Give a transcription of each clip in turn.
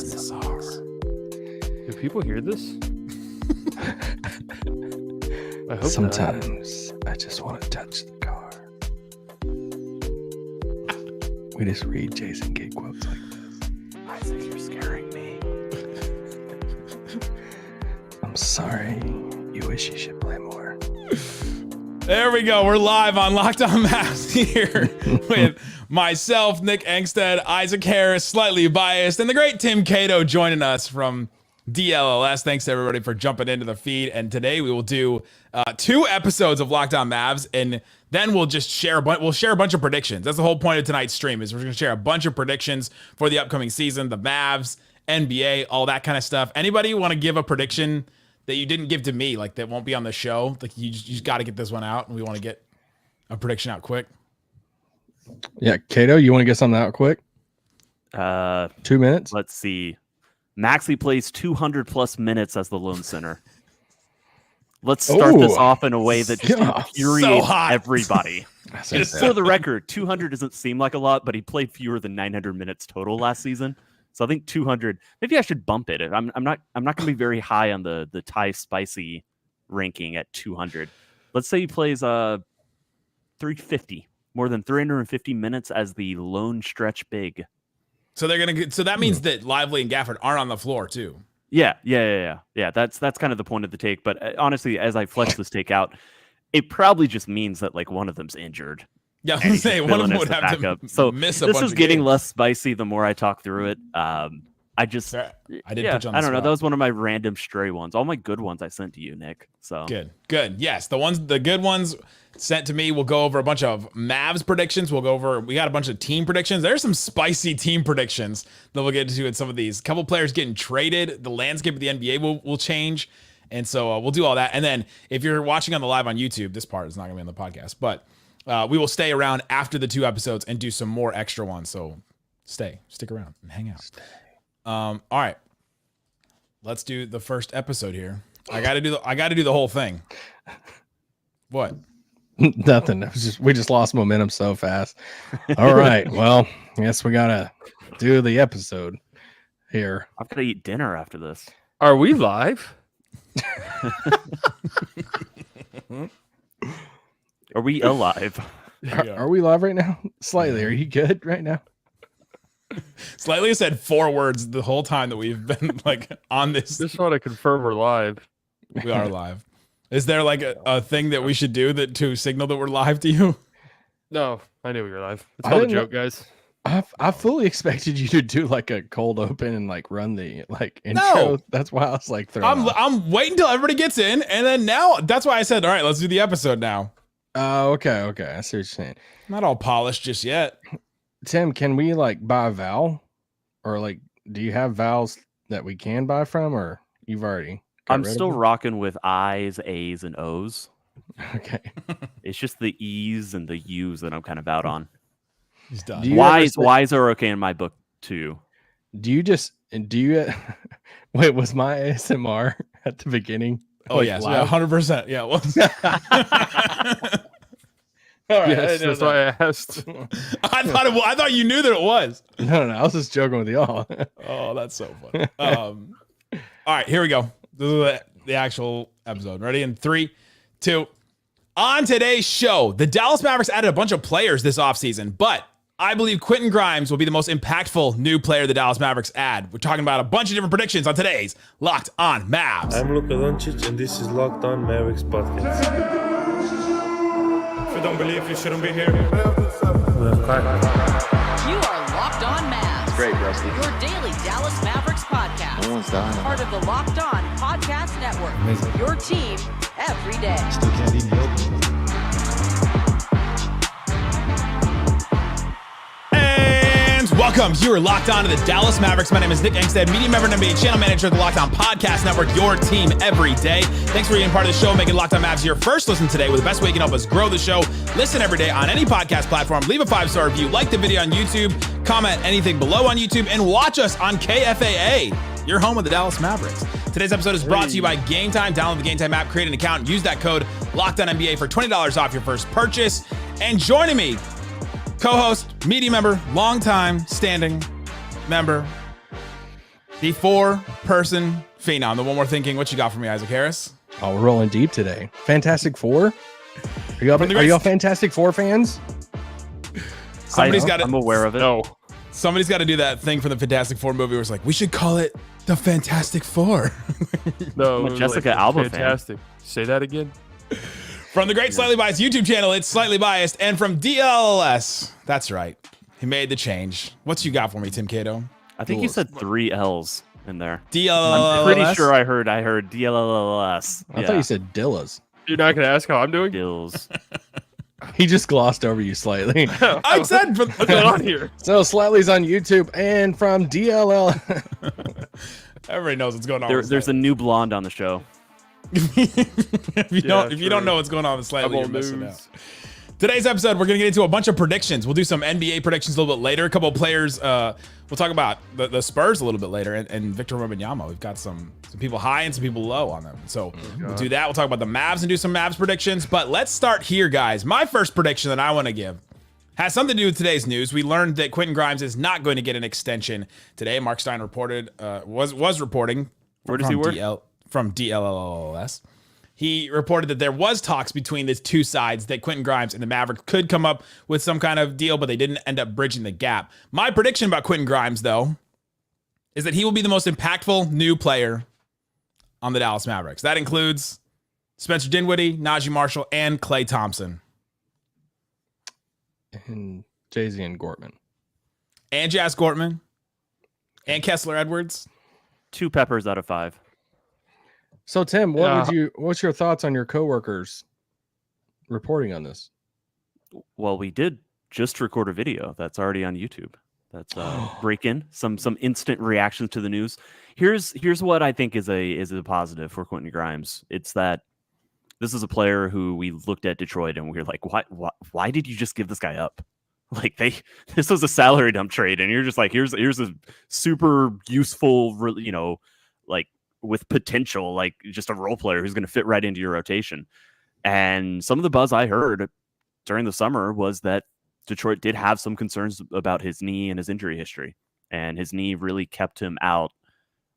ASMR. Do people hear this? I hope sometimes I just want to touch the car. We just read Jason Kidd quotes like this. Isaac, you're scaring me. I'm sorry. You wish you should play more. There we go. We're live on Locked On Mavs here with myself, Nick Angstadt, Isaac Harris, slightly biased, and the great Tim Cato joining us from DLLS. Thanks to everybody for jumping into the feed. And today we will do 2 episodes of Locked On Mavs, and then we'll just share a bunch of predictions. That's the whole point of tonight's stream, is we're going to share a bunch of predictions for the upcoming season, the Mavs, NBA, all that kind of stuff. Anybody want to give a prediction that you didn't give to me, like that won't be on the show? Like you just got to get this one out, and we want to get a prediction out quick. Yeah, Cato, you want to get something out quick? 2 minutes. Let's see. Maxey plays 200 plus minutes as the lone center. Let's start this off in a way that just infuriates everybody. Just for the record, 200 doesn't seem like a lot, but he played fewer than 900 minutes total last season. So I think 200. Maybe I should bump it. I'm not going to be very high on the Thai spicy ranking at 200. Let's say he plays 350, more than 350 minutes as the lone stretch big. So they're gonna. So that means that Lively and Gafford aren't on the floor too. Yeah. That's kind of the point of the take. But honestly, as I flesh this take out, it probably just means that like one of them's injured. Yeah, I was saying one of them would have to miss a bunch. This is getting less spicy the more I talk through it. I did put you on the spot. I don't know. That was one of my random stray ones. All my good ones I sent to you, Nick. So good. Yes, the good ones sent to me. We'll go over a bunch of Mavs predictions. We got a bunch of team predictions. There's some spicy team predictions that we'll get into in some of these. Couple players getting traded. The landscape of the NBA will change. And so we'll do all that. And then if you're watching on the live on YouTube, this part is not gonna be on the podcast, but we will stay around after the 2 episodes and do some more extra ones. So stick around and hang out. All right, let's do the first episode here. I got to do the whole thing. What? Nothing. We just lost momentum so fast. All right. Well, I guess we gotta do the episode here. I've got to eat dinner after this. Are we live? Are we alive? Are we live right now? Slightly. Are you good right now? Slightly said 4 words the whole time that we've been like on this. Just want to confirm we're live. We are live. Is there like a thing that we should do to signal that we're live to you? No, I knew we were live. It's all a joke, guys. I fully expected you to do like a cold open and like run the like intro. No. That's why I was like I'm waiting until everybody gets in, and then now that's why I said, all right, let's do the episode now. Okay. I see what you're saying. Not all polished just yet. Tim, can we like buy a vowel, or like do you have vowels that we can buy from, or you've already? I'm still rocking with I's, A's, and O's. Okay. It's just the E's and the U's that I'm kind of out on. He's done. Y's are okay in my book too. Do you wait, was my ASMR at the beginning? Oh like, yes, 100%. Yeah, it was. All right, yes, that's why I asked. I thought you knew that it was. No, I was just joking with y'all. Oh, that's so funny. All right, here we go. This is the actual episode. Ready? In 3, 2. On today's show, the Dallas Mavericks added a bunch of players this offseason, but I believe Quentin Grimes will be the most impactful new player the Dallas Mavericks add. We're talking about a bunch of different predictions on today's Locked On Mavs. I'm Luka Doncic, and this is Locked On Mavericks podcast. If you don't believe, you shouldn't be here. You are Locked On Mavs. Great, Rusty. Your daily Dallas Mavericks podcast. No one's dying. Part of the Locked On Podcast Network. Amazing. Your team every day. Still can't eat milk. Welcome. You are locked on to the Dallas Mavericks. My name is Nick Angstadt, media member and NBA channel manager of the Locked On Podcast Network, your team every day. Thanks for being part of the show, making Locked On Mavs your first listen today with the best way you can help us grow the show. Listen every day on any podcast platform. Leave a 5-star review. Like the video on YouTube. Comment anything below on YouTube. And watch us on KFAA, your home of the Dallas Mavericks. Today's episode is brought to you by Game Time. Download the Game Time app, create an account, and use that code LOCKEDONNBA for $20 off your first purchase. And joining me, co-host, media member, long-time standing member, The 4-person phenom. The one more thinking. What you got for me, Isaac Harris? Oh, we're rolling deep today. Fantastic Four. Are y'all Fantastic Four fans? I'm aware of it. No. Somebody's got to do that thing from the Fantastic Four movie where it's like, we should call it the Fantastic Four. No. I'm a Jessica Alba fantastic. Say that again. From the Great Slightly Biased YouTube channel, it's Slightly Biased. And from DLS, that's right. He made the change. What's you got for me, Tim Cato? I think you said 3 L's in there. DLS? I'm pretty sure I heard DLLS. I thought you said Dillas. You're not going to ask how I'm doing? Dills. He just glossed over you slightly. I said, what's going on here? So Slightly's on YouTube and from DLL. Everybody knows what's going on. There's a new blonde on the show. if you don't know what's going on with Slightly, you're missing out. Today's episode, we're going to get into a bunch of predictions. We'll do some NBA predictions a little bit later. A couple of players. We'll talk about the Spurs a little bit later and Victor Wembanyama. We've got some people high and some people low on them. So we'll do that. We'll talk about the Mavs and do some Mavs predictions. But let's start here, guys. My first prediction that I want to give has something to do with today's news. We learned that Quentin Grimes is not going to get an extension today. Mark Stein reported, was reporting. Where does he work? From DLLS. He reported that there was talks between the two sides that Quentin Grimes and the Mavericks could come up with some kind of deal, but they didn't end up bridging the gap. My prediction about Quentin Grimes, though, is that he will be the most impactful new player on the Dallas Mavericks. That includes Spencer Dinwiddie, Najee Marshall, and Klay Thompson. And Jay-Z and Gortman. And Jazz Gortman. And Kessler Edwards. 2 peppers out of 5. So Tim, what's your thoughts on your coworkers reporting on this? Well, we did just record a video that's already on YouTube. That's break-in, some instant reactions to the news. Here's what I think is a positive for Quentin Grimes. It's that this is a player who we looked at Detroit and we were like, why did you just give this guy up? Like this was a salary dump trade, and you're just like, here's a super useful, like with potential, like just a role player who's going to fit right into your rotation. And some of the buzz I heard during the summer was that Detroit did have some concerns about his knee and his injury history, and his knee really kept him out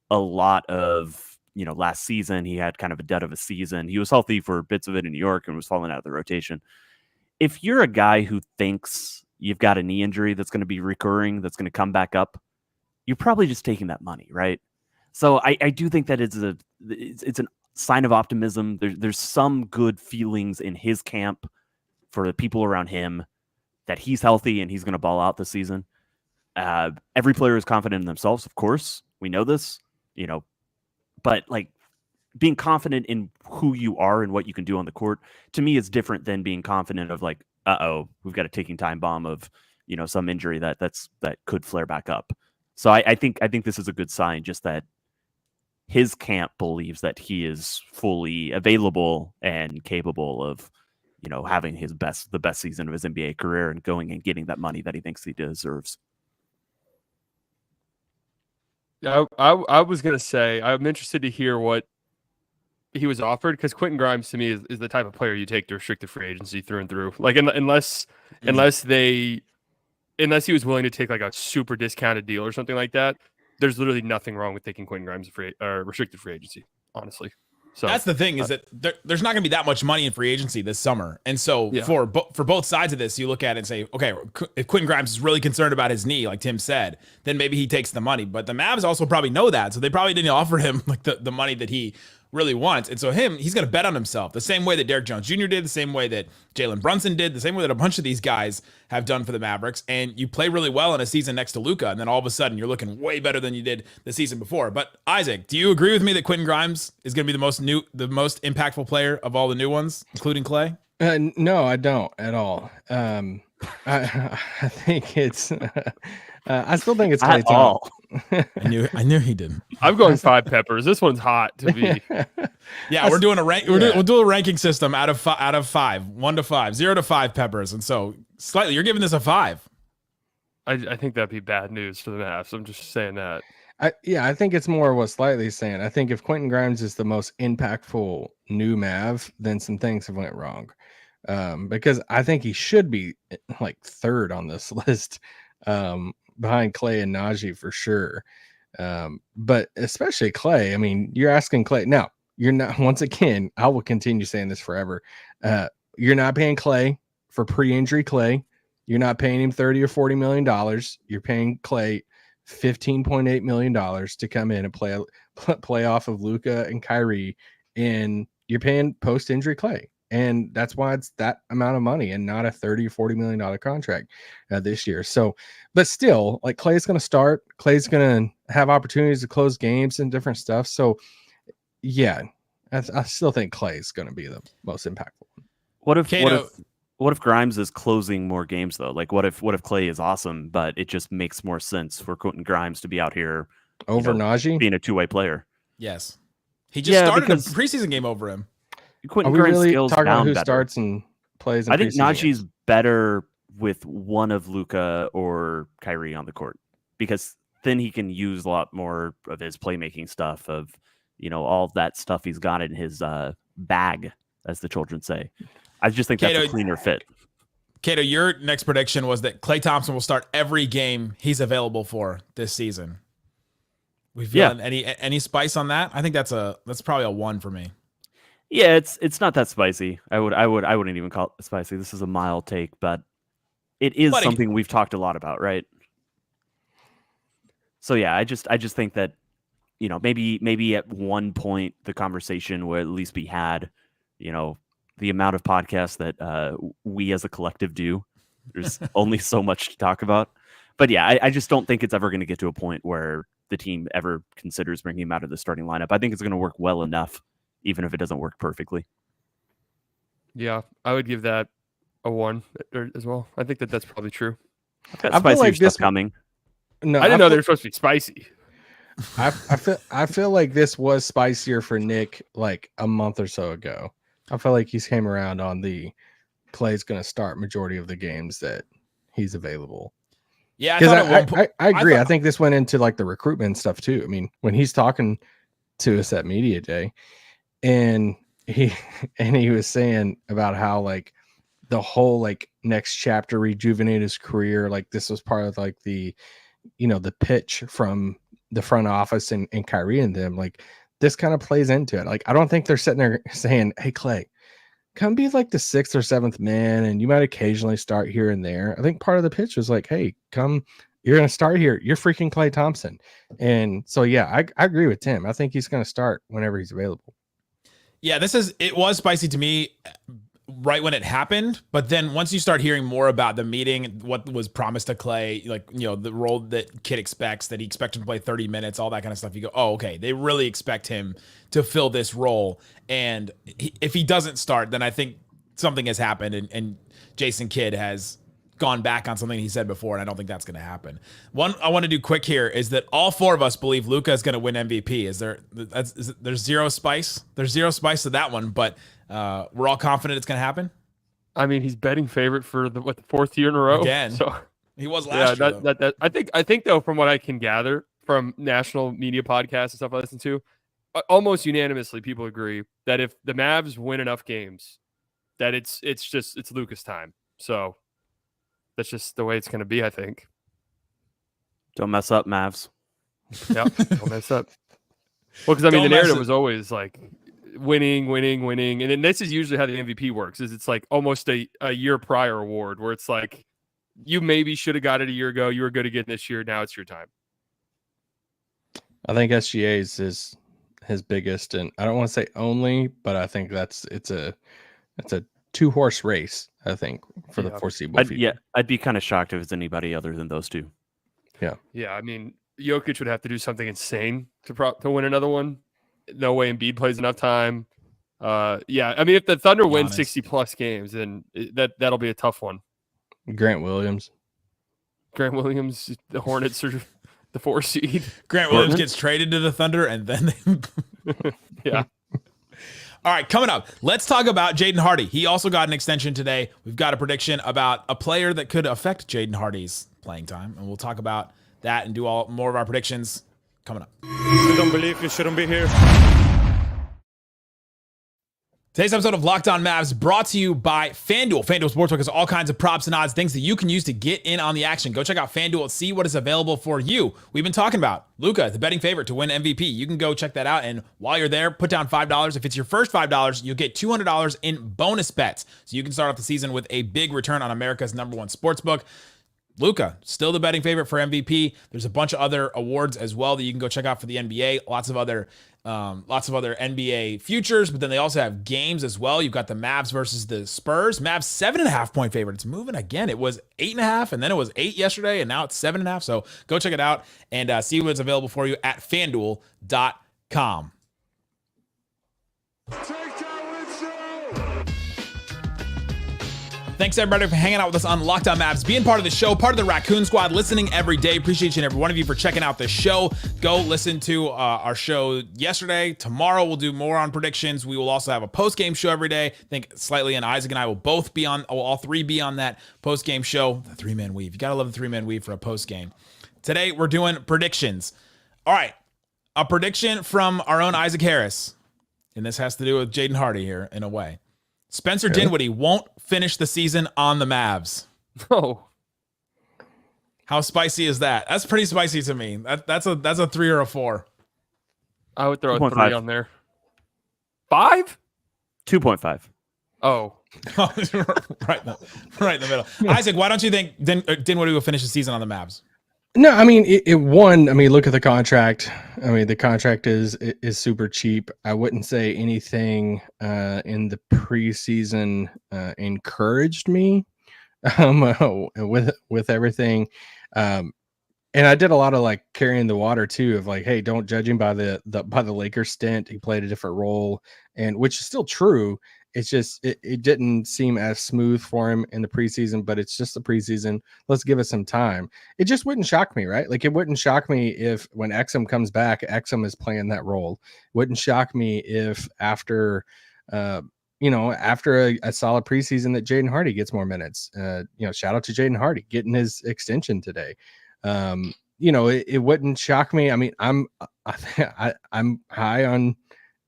a lot of, last season. He had kind of a dead of a season. He was healthy for bits of it in New York and was falling out of the rotation. If you're a guy who thinks you've got a knee injury that's going to be recurring, that's going to come back up, you're probably just taking that money, right? So I do think that it's a sign of optimism. There's some good feelings in his camp for the people around him that he's healthy and he's going to ball out this season. Every player is confident in themselves, of course. We know this, but like being confident in who you are and what you can do on the court, to me, is different than being confident of like, we've got a ticking time bomb of, some injury that could flare back up. So I think this is a good sign, just that his camp believes that he is fully available and capable of, having the best season of his NBA career and going and getting that money that he thinks he deserves. I was going to say, I'm interested to hear what he was offered, because Quentin Grimes to me is the type of player you take to restricted free agency through and through. Like unless he was willing to take like a super discounted deal or something like that, there's literally nothing wrong with taking Quentin Grimes restricted free agency, honestly. So that's the thing, is that there's not going to be that much money in free agency this summer. And so for both sides of this, you look at it and say, okay, if Quentin Grimes is really concerned about his knee, like Tim said, then maybe he takes the money. But the Mavs also probably know that. So they probably didn't offer him like the money that he really wants. And so he's going to bet on himself the same way that Derrick Jones Jr. did, the same way that Jalen Brunson did, the same way that a bunch of these guys have done for the Mavericks. And you play really well in a season next to Luka, and then all of a sudden you're looking way better than you did the season before. But Isaac, do you agree with me that Quentin Grimes is going to be the most impactful player of all the new ones, including Klay? No, I don't at all. I think it's I still think it's Klay Thompson. I knew he didn't. I'm going 5 peppers. This one's hot to me. Yeah, we're doing a rank. We'll do a ranking system out of 5, 1 to 5, 0 to 5 peppers, and so slightly you're giving this a 5. I think that'd be bad news for the Mavs. I'm just saying that. I think it's more what Slightly's saying. I think if Quentin Grimes is the most impactful new Mav, then some things have went wrong. Because I think he should be like 3rd on this list, behind Klay and Najee for sure. But especially Klay. I mean, you're asking Klay now. You're not. Once again, I will continue saying this forever. You're not paying Klay for pre-injury Klay. You're not paying him $30 or $40 million. You're paying Klay $15.8 million to come in and play off of Luka and Kyrie, and you're paying post-injury Klay. And that's why it's that amount of money and not a $30 or $40 million contract this year. So, but still, like Klay's going to start. Klay's going to have opportunities to close games and different stuff. So, yeah, I still think Klay's going to be the most impactful. What if Grimes is closing more games though? Like, what if Klay is awesome, but it just makes more sense for Quentin Grimes to be out here over Najee being a two-way player? Yes, he just started a preseason game over him. Are we really talking about who starts and plays? I think Najee's better with one of Luka or Kyrie on the court, because then he can use a lot more of his playmaking stuff, of all that stuff he's got in his bag, as the children say. I just think that's a cleaner fit. Cato, your next prediction was that Klay Thompson will start every game he's available for this season. We feel any spice on that? I think that's probably a 1 for me. Yeah, it's not that spicy. I wouldn't even call it spicy. This is a mild take, but it is something we've talked a lot about, right? So yeah, I just think that maybe at one point the conversation will at least be had. The amount of podcasts that we as a collective do, there's only so much to talk about. But yeah, I just don't think it's ever going to get to a point where the team ever considers bringing him out of the starting lineup. I think it's going to work well enough, even if it doesn't work perfectly. Yeah, I would give that a 1 as well. I think that's probably true. I feel like this coming. No, I didn't know they were supposed to be spicy. I feel like this was spicier for Nick like a month or so ago. I feel like he's came around on the Klay's going to start majority of the games that he's available. Yeah, I agree. I think this went into like the recruitment stuff too. I mean, when he's talking to us at media day, and he was saying about how like the whole like next chapter rejuvenate his career. Like this was part of like the pitch from the front office and Kyrie and them. Like this kind of plays into it. Like I don't think they're sitting there saying, "Hey Klay, come be like the 6th or 7th man, and you might occasionally start here and there." I think part of the pitch was like, "Hey, come, you're going to start here. You're freaking Klay Thompson." And so yeah, I agree with Tim. I think he's going to start whenever he's available. Yeah, it was spicy to me right when it happened, but then once you start hearing more about the meeting, what was promised to Klay, like, the role that Kid expects, that he expects him to play 30 minutes, all that kind of stuff, you go, oh, okay, they really expect him to fill this role. And if he doesn't start, then I think something has happened, and Jason Kidd has gone back on something he said before, and I don't think that's going to happen. One I want to do quick here is that all 4 of us believe Luka is going to win MVP. There's zero spice? There's zero spice to that one, but we're all confident it's going to happen? I mean, he's betting favorite for the 4th year in a row. Again. So he was last year. I think though, from what I can gather from national media podcasts and stuff I listen to, almost unanimously people agree that if the Mavs win enough games, that it's Luka's time. So that's just the way it's going to be, I think. Don't mess up, Mavs. Yeah, don't mess up. Well, because I mean, the narrative was always like winning, and then this is usually how the MVP works. Is it's like almost a year prior award where it's like you maybe should have got it a year ago. You were good again this year. Now it's your time. I think SGA is his biggest, and I don't want to say only, but I think it's a 2-horse race, I think, for the foreseeable future. Yeah, I'd be kind of shocked if it's anybody other than those 2. Yeah. I mean, Jokic would have to do something insane to win another one. No way Embiid plays enough time. Yeah, I mean, if the Thunder win 60+ games, then that'll be a tough one. Grant Williams, the Hornets are the 4 seed. Grant Williams gets traded to the Thunder, and then yeah. All right, coming up, let's talk about Jaden Hardy. He also got an extension today. We've got a prediction about a player that could affect Jaden Hardy's playing time, and we'll talk about that and do more of our predictions coming up. If you don't believe, you shouldn't be here. Today's episode of Locked On Mavs brought to you by FanDuel. FanDuel Sportsbook has all kinds of props and odds, things that you can use to get in on the action. Go check out FanDuel and see what is available for you. We've been talking about Luka, the betting favorite to win MVP. You can go check that out, and while you're there, put down $5. If it's your first $5, you'll get $200 in bonus bets. So you can start off the season with a big return on America's #1 sportsbook. Luka, still the betting favorite for MVP. There's a bunch of other awards as well that you can go check out for the NBA. Lots of other NBA futures, but then they also have games as well. You've got the Mavs versus the Spurs. Mavs 7.5 point favorite. It's moving again. It was 8.5, and then it was 8 yesterday, and now it's 7.5. So go check it out and see what's available for you at FanDuel.com. Thanks, everybody, for hanging out with us on Locked On Mavs, being part of the show, part of the Raccoon Squad, listening every day. Appreciate each and every one of you for checking out the show. Go listen to our show yesterday. Tomorrow, we'll do more on predictions. We will also have a post-game show every day. I think Slightly and Isaac and I will both be on, all three be on that post-game show. The three-man weave. You got to love the three-man weave for a post-game. Today, we're doing predictions. All right, a prediction from our own Isaac Harris. And this has to do with Jaden Hardy here in a way. Spencer Dinwiddie won't finish the season on the Mavs. Oh, how spicy is that? That's pretty spicy to me. That's a 3 or a 4. I would throw a 3 5. on there. 5? 2.5. Oh, right in the middle. Isaac, why don't you think Dinwiddie will finish the season on the Mavs? No, I mean it won. I mean, look at the contract. I mean, the contract is super cheap. I wouldn't say anything in the preseason encouraged me with everything. And I did a lot of like carrying the water too, of like, hey, don't judge him by the Lakers stint. He played a different role, and which is still true. It's just it didn't seem as smooth for him in the preseason, but it's just the preseason. Let's give it some time. It just wouldn't shock me, right? Like, it wouldn't shock me if when Exum comes back, Exum is playing that role. Wouldn't shock me if after a solid preseason that Jaden Hardy gets more minutes. Shout out to Jaden Hardy getting his extension today. It wouldn't shock me. I mean, I'm high on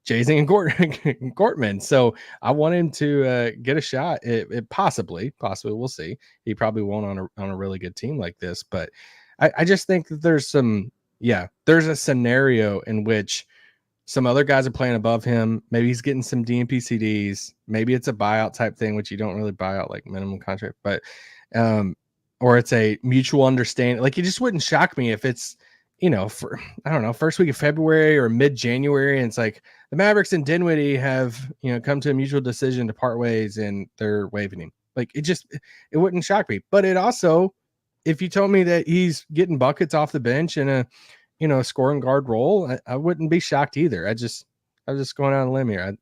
Jay-Z and Gortman, so I want him to get a shot. It possibly we'll see. He probably won't on a really good team like this, but I just think that there's a scenario in which some other guys are playing above him. Maybe he's getting some DNP CDs. Maybe it's a buyout type thing, which you don't really buy out like minimum contract, but or it's a mutual understanding. Like, it just wouldn't shock me if it's first week of February or mid-January, and it's like the Mavericks and Dinwiddie have, come to a mutual decision to part ways and they're waiving him. Like, it wouldn't shock me. But it also, if you told me that he's getting buckets off the bench in a scoring guard role, I wouldn't be shocked either. I was just going out on a limb here.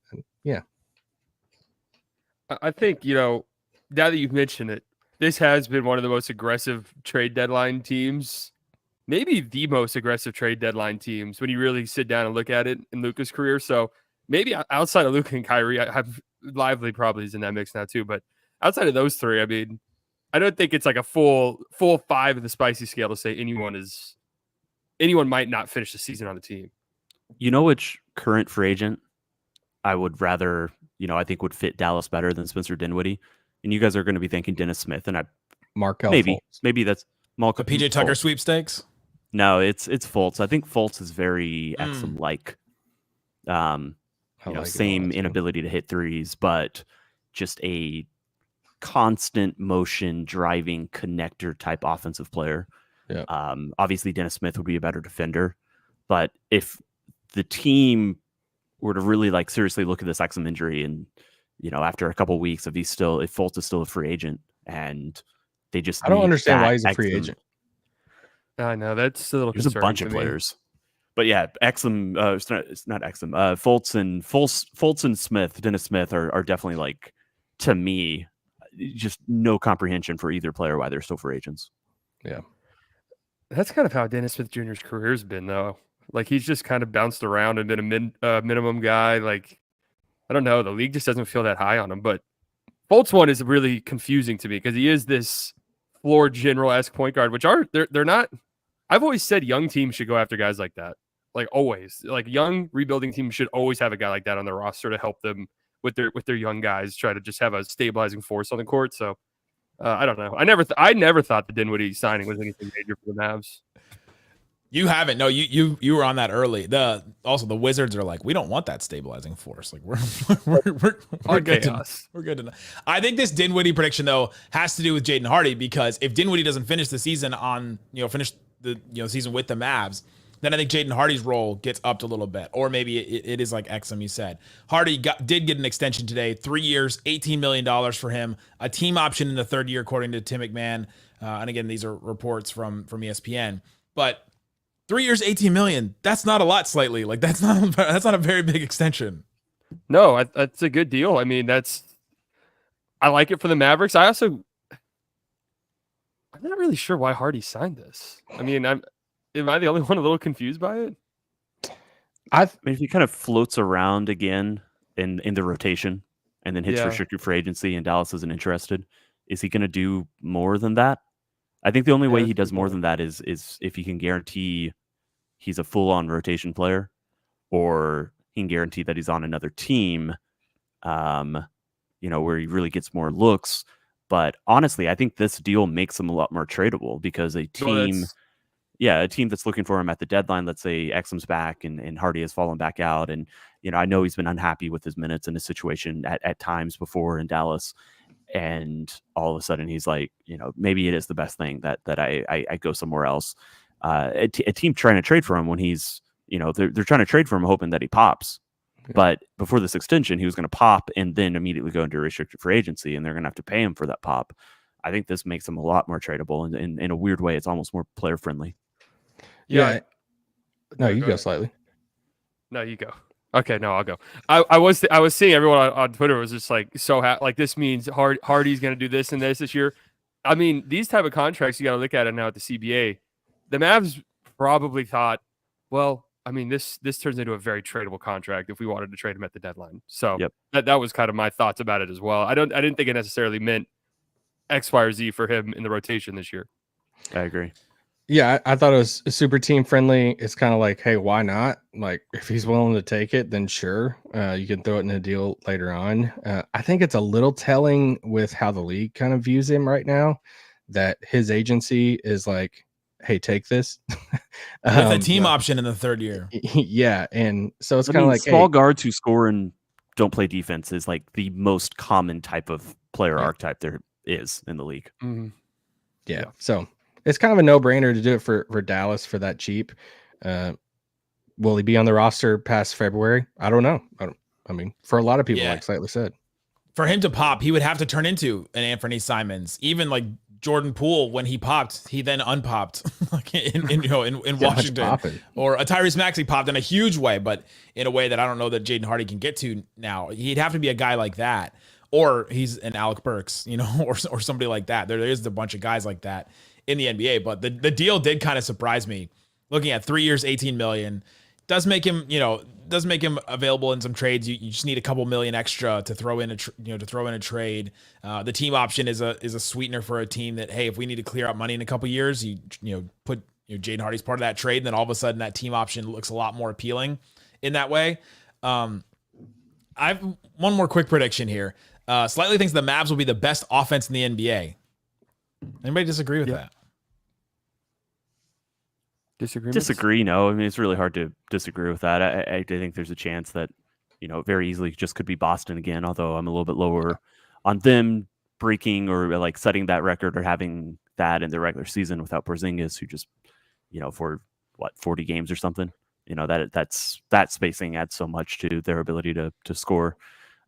I think, now that you've mentioned it, this has been one of the most aggressive trade deadline teams, maybe the most aggressive trade deadline teams when you really sit down and look at it in Luka's career. So maybe outside of Luka and Kyrie, I have Lively probably is in that mix now too. But outside of those three, I mean, I don't think it's like a full 5 of the spicy scale to say anyone might not finish the season on the team. You know which current free agent I would rather, I think would fit Dallas better than Spencer Dinwiddie? And you guys are going to be thinking Dennis Smith, and Markel maybe that's the PJ Tucker sweepstakes. No, it's Fultz. I think Fultz is very Exum-like. Same inability to hit threes, but just a constant motion driving connector type offensive player. Yeah. Obviously, Dennis Smith would be a better defender, but if the team were to really seriously look at this Exum injury, and after a couple of weeks, if Fultz is still a free agent, and they just I don't understand why he's a free agent. I know that's a little. There's a bunch of players, but yeah, Exum. It's not Exum. Fultz and Smith, Dennis Smith are definitely to me, just no comprehension for either player why they're still free agents. Yeah, that's kind of how Dennis Smith Jr.'s career has been, though. Like, he's just kind of bounced around and been a minimum guy. Like, I don't know, the league just doesn't feel that high on him. But Fultz one is really confusing to me because he is this floor general-esque point guard, which they're not. I've always said young teams should go after guys like that. Like, always. Like, young rebuilding teams should always have a guy like that on their roster to help them with their young guys, try to just have a stabilizing force on the court. So I don't know. I never thought the Dinwiddie signing was anything major for the Mavs. You haven't. No, you were on that early. The Wizards are like, we don't want that stabilizing force. Like we're good we're good to know. I think this Dinwiddie prediction though has to do with Jaden Hardy, because if Dinwiddie doesn't finish the season finish the season with the Mavs, then I think Jaden Hardy's role gets upped a little bit. Or maybe it is like Exum, you said. Hardy did get an extension today, 3 years, $18 million for him, a team option in the third year, according to Tim McMahon. And again, these are reports from ESPN. But 3 years, $18 million. That's not a lot. Slightly, like that's not a very big extension. No, that's a good deal. I mean, I like it for the Mavericks. I'm not really sure why Hardy signed this. I mean, am I the only one a little confused by it? I mean, if he kind of floats around again in the rotation and then hits restricted free agency and Dallas isn't interested, is he going to do more than that? I think the only way he does more than that is if he can guarantee he's a full-on rotation player, or he can guarantee that he's on another team, where he really gets more looks. But honestly, I think this deal makes him a lot more tradable, because a team that's looking for him at the deadline, let's say Exum's back and Hardy has fallen back out, and I know he's been unhappy with his minutes and his situation at times before in Dallas. And all of a sudden he's like, maybe it is the best thing that I go somewhere else. A team trying to trade for him when he's, they're trying to trade for him hoping that he pops. Yeah. But before this extension, he was going to pop and then immediately go into restricted free agency, and they're going to have to pay him for that pop. I think this makes him a lot more tradable, and in a weird way, it's almost more player friendly. Yeah. No, you go slightly. No, you go. Okay, no, I'll go. I was seeing everyone on Twitter was just like like this means Hardy's going to do this and this year. I mean, these type of contracts, you got to look at it now at the CBA. The Mavs probably thought, well, I mean, this turns into a very tradable contract if we wanted to trade him at the deadline. So that was kind of my thoughts about it as well. I didn't think it necessarily meant X, Y, or Z for him in the rotation this year. I agree. Yeah, I thought it was super team friendly. It's kind of like, hey, why not? Like, if he's willing to take it, then sure, you can throw it in a deal later on. I think it's a little telling with how the league kind of views him right now, that his agency is like, hey, take this. With a team option in the third year. Yeah, and so it's kind of like small guards who score and don't play defense is like the most common type of player archetype there is in the league. Mm-hmm. Yeah, so it's kind of a no-brainer to do it for Dallas for that cheap. Will he be on the roster past February? I don't know. I mean, for a lot of people, like Slightly said, for him to pop, he would have to turn into an Anthony Simons. Even like Jordan Poole, when he popped, he then unpopped like in Washington. Or a Tyrese Maxey popped in a huge way, but in a way that I don't know that Jaden Hardy can get to now. He'd have to be a guy like that, or he's an Alec Burks, or somebody like that. There is a bunch of guys like that in the NBA, but the deal did kind of surprise me. Looking at 3 years, $18 million, does make him available in some trades. You just need a couple million extra to throw in a trade. The team option is a sweetener for a team that, hey, if we need to clear out money in a couple years, you put Jaden Hardy's part of that trade, and then all of a sudden that team option looks a lot more appealing in that way. I've one more quick prediction here. Slightly thinks the Mavs will be the best offense in the NBA. Anybody disagree with that? Disagree? No. I mean, it's really hard to disagree with that. I think there's a chance that, very easily just could be Boston again, although I'm a little bit lower on them breaking or like setting that record or having that in the regular season without Porzingis, who just, for 40 games or something, that spacing adds so much to their ability to score.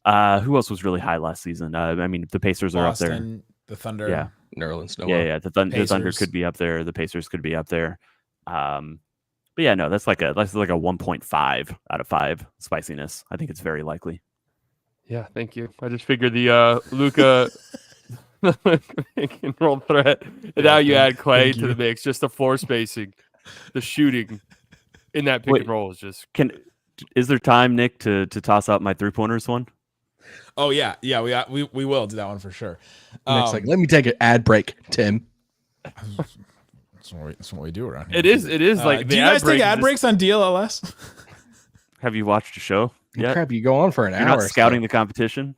Who else was really high last season? I mean, the Pacers are up there. The Thunder. Yeah. New Orleans. Yeah. The Thunder could be up there. The Pacers could be up there. But yeah, no, that's like a 1.5 out of 5 spiciness. I think it's very likely. Yeah, thank you. I just figured the Luka pick and roll threat. And now you add Klay to the mix. Just the floor spacing, the shooting in that pick and roll is just. Is there time, Nick, to toss out my 3-pointers one? Oh yeah, we will do that one for sure. Nick's like, let me take an ad break, Tim. That's what we do around here. It is like. Do you guys take ad breaks on DLLS? Have you watched a show? Yeah. Crap, you go on for an You're hour. not scouting the competition.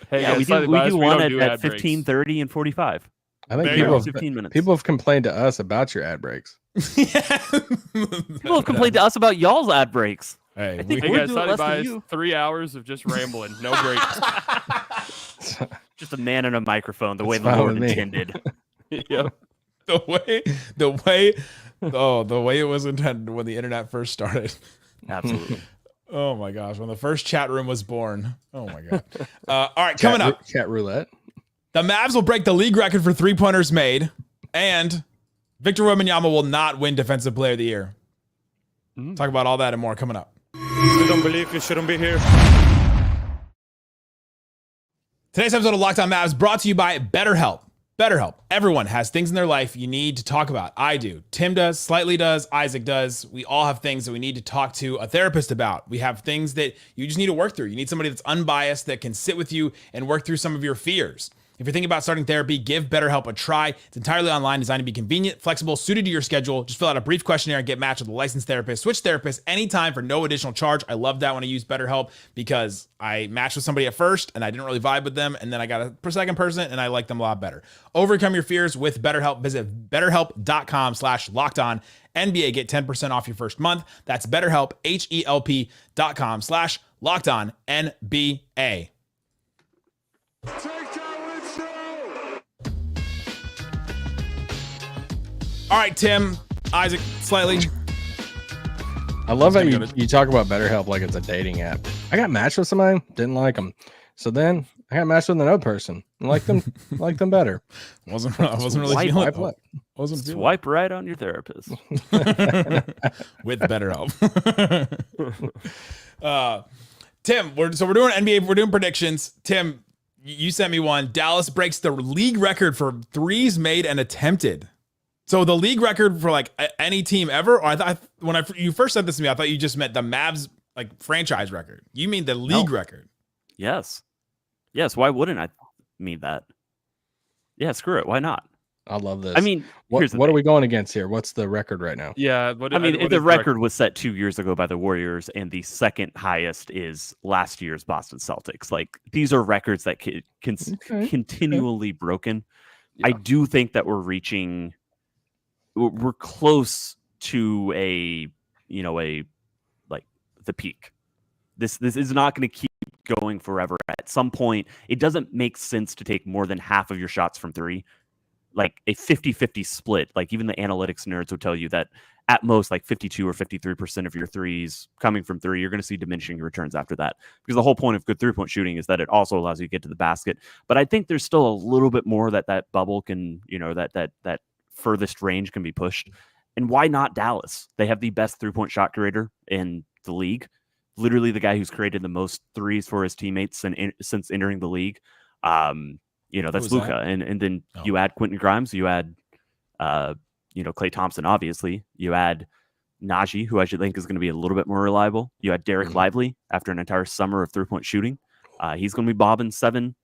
Hey, Yeah, guys, we slightly do biased, one don't do at ad breaks. 15, 30, and 45. I think There you people go. have, 15 minutes. people have complained to us about your ad breaks. People have complained to us about y'all's ad breaks. Hey, I think Hey we're guys, doing slightly less than biased. you. 3 hours of just rambling, no breaks. Just a man and a microphone, the way That's the fine Lord with me. intended. Yep. the way it was intended when the internet first started. Absolutely. Oh my gosh, when the first chat room was born. Oh my god. All right, coming up. Chat roulette. The Mavs will break the league record for 3-pointers made, and Victor Wembanyama will not win Defensive Player of the Year. Talk about all that and more coming up. If you don't believe, you shouldn't be here. Today's episode of Locked On Mavs brought to you by BetterHelp. BetterHelp. Everyone has things in their life you need to talk about. I do. Tim does. Slightly does. Isaac does. We all have things that we need to talk to a therapist about. We have things that you just need to work through. You need somebody that's unbiased that can sit with you and work through some of your fears. If you're thinking about starting therapy, give BetterHelp a try. It's entirely online, designed to be convenient, flexible, suited to your schedule. Just fill out a brief questionnaire and get matched with a licensed therapist. Switch therapists anytime for no additional charge. I love that when I use BetterHelp because I matched with somebody at first and I didn't really vibe with them. And then I got a second person and I like them a lot better. Overcome your fears with BetterHelp. Visit betterhelp.com/lockedon. NBA, get 10% off your first month. That's BetterHelp, HELP.com/lockedon NBA. All right, Tim, Isaac, slightly. I love how gonna you talk about BetterHelp like it's a dating app. I got matched with somebody, didn't like them. So then I got matched with another person and liked them better. I wasn't really Swipe feeling left. it. Wasn't feeling Swipe right on your therapist. with BetterHelp. Tim, we're doing NBA. We're doing predictions. Tim, you sent me one. Dallas breaks the league record for threes made and attempted. So the league record for like any team ever. Or I thought you first said this to me, I thought you just meant the Mavs like franchise record. You mean the league record? Yes. Why wouldn't I mean that? Yeah, screw it. Why not? I love this. I mean, what are we going against here? What's the record right now? Yeah. The record was set 2 years ago by the Warriors, and the second highest is last year's Boston Celtics. Like, these are records that continually broken. Yeah. I do think that we're close to the peak. This is not going to keep going forever. At some point, it doesn't make sense to take more than half of your shots from three. Like a 50-50 split, like even the analytics nerds would tell you that at most like 52 or 53% of your threes coming from three, you're going to see diminishing returns after that. Because the whole point of good three-point shooting is that it also allows you to get to the basket. But I think there's still a little bit more that bubble can, that furthest range can be pushed. And why not Dallas? They have the best three-point shot creator in the league. Literally the guy who's created the most threes for his teammates since entering the league. That's Luka. And then you add Quentin Grimes, you add Klay Thompson, obviously. You add Najee, who I should think is going to be a little bit more reliable. You add Dereck Lively after an entire summer of three-point shooting. He's going to be bobbing seven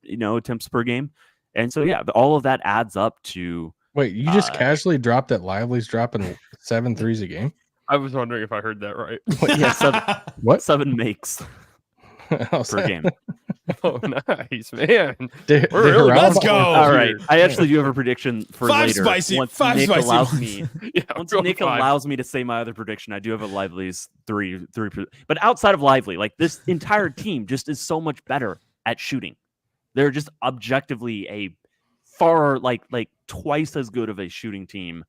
attempts per game. And so, yeah, all of that adds up to... Wait, you just casually dropped that Lively's dropping 7 threes a game? I was wondering if I heard that right. What? 7 makes per game. Oh, nice, man. Let's go. All right. I actually do have a prediction for later. Once Nick allows me to say my other prediction, I do have a Lively's three. But outside of Lively, like this entire team just is so much better at shooting. They're just objectively a far like twice as good of a shooting team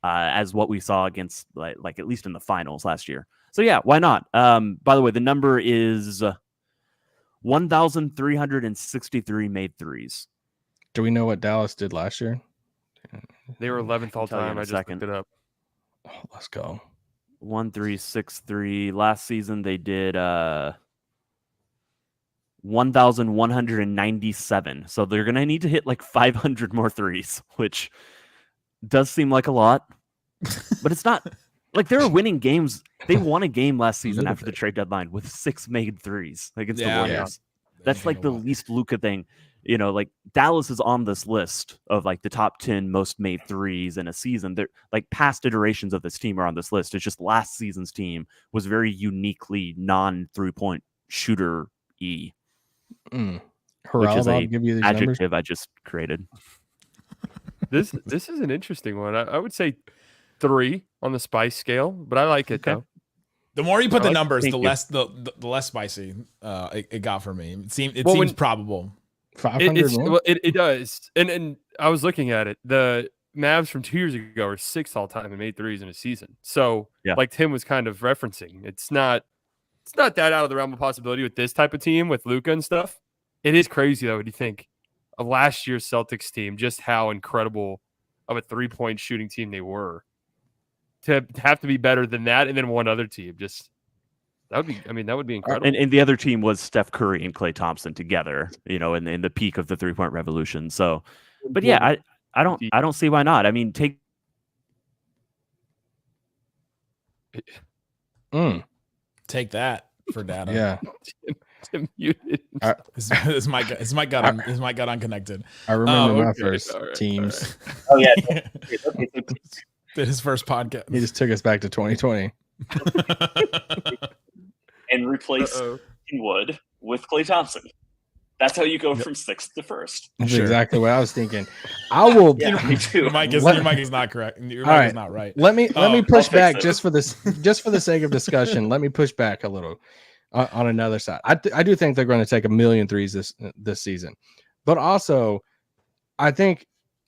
as what we saw against like at least in the finals last year. So yeah, why not? By the way, the number is 1,363 made threes. Do we know what Dallas did last year? They were 11th all time. I just looked it up. Oh, let's go. 1,363. Last season they did 1,197. So they're gonna need to hit like 500 more threes, which does seem like a lot, but it's not. Like they were winning games. They won a game last season after the trade deadline with 6 made threes against the Warriors. Yeah. That's like the least Luka thing. like Dallas is on this list of like the top 10 most made threes in a season. They're like past iterations of this team are on this list. It's just last season's team was very uniquely non 3-point shooter-y. Which is I'll a give you these adjective numbers. I just created. This is an interesting one. I would say 3 on the spice scale, but I like it though. The more you put the like- numbers, thank the you. less the less spicy it got for me. It seems When- probable. 500 more? It does. And I was looking at it. The Mavs from 2 years ago are 6th all time and made threes in a season. So Yeah. like Tim was kind of referencing, it's not that out of the realm of possibility with this type of team with Luka and stuff. It is crazy though when you think of last year's Celtics team, just how incredible of a 3-point shooting team they were. To have to be better than that, and then one other team, just that would be incredible. And the other team was Steph Curry and Klay Thompson together, in the peak of the 3-point revolution. So, but yeah, I don't see why not. I mean, take Take that for data. Yeah. Tim muted. His mic got unconnected. I remember my okay. first All right. teams. oh yeah, Did his first podcast. He just took us back to 2020. and replace Uh-oh. Wood with Klay Thompson. That's how you go from 6th to 1st. That's Sure. exactly what I was thinking. I will Yeah, me too. Your mic is not correct. Your mic All right. is not right. let me Oh, push I'll fix back it. just for the sake of discussion. Let me push back a little on another side. I do think they're going to take 1 million threes this season, but also I think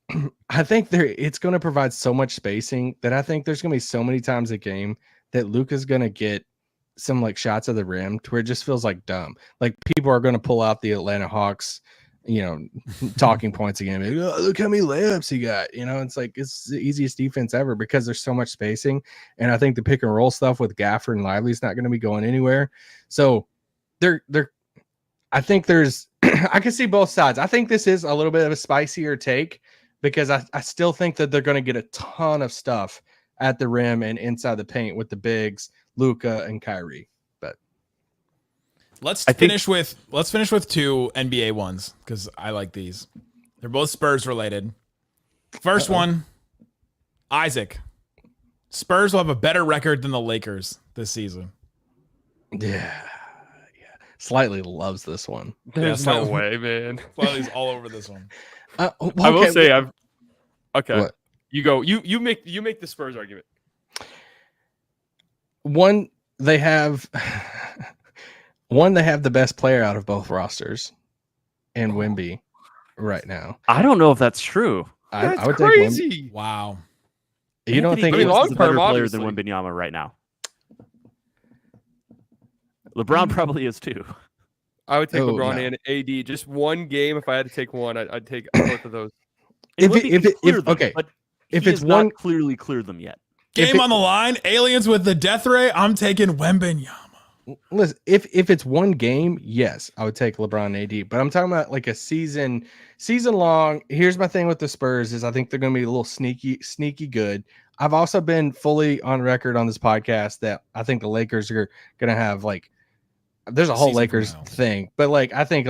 it's going to provide so much spacing that I think there's going to be so many times a game that Luka's going to get some like shots of the rim to where it just feels like dumb. Like people are going to pull out the Atlanta Hawks, talking points again. Like, oh, look how many layups he got. It's like it's the easiest defense ever because there's so much spacing. And I think the pick and roll stuff with Gafford and Lively is not going to be going anywhere. So I think there's I can see both sides. I think this is a little bit of a spicier take because I still think that they're going to get a ton of stuff at the rim and inside the paint with the bigs, Luka and Kyrie. But Let's finish with 2 NBA ones because I like these. They're both Spurs related. First one, Isaac. Spurs will have a better record than the Lakers this season. yeah. Slightly loves this one. There's Yeah, no so- way, man. Slightly's all over this one. I will say I've okay. What? You go. You make the Spurs argument. One, they have the best player out of both rosters in Wemby right now. I don't know if that's true. That's I would take Wemby. crazy. Wow. You don't think I mean, Davis long is a better term, player than obviously. Wembanyama right now? LeBron probably is too. I would take Oh, LeBron no. and AD. Just one game. If I had to take one, I'd take both of those. And If it- Wemby if can it- if- clear them, okay, but if he it's has not one- clearly cleared them yet. If Game it- on the line. Aliens with the death ray. I'm taking Wembanyama. Listen, if it's one game, yes, I would take LeBron and AD. But I'm talking about like a season long. Here's my thing with the Spurs is I think they're going to be a little sneaky good. I've also been fully on record on this podcast that I think the Lakers are going to have like there's a whole Season Lakers finale. thing, but like I think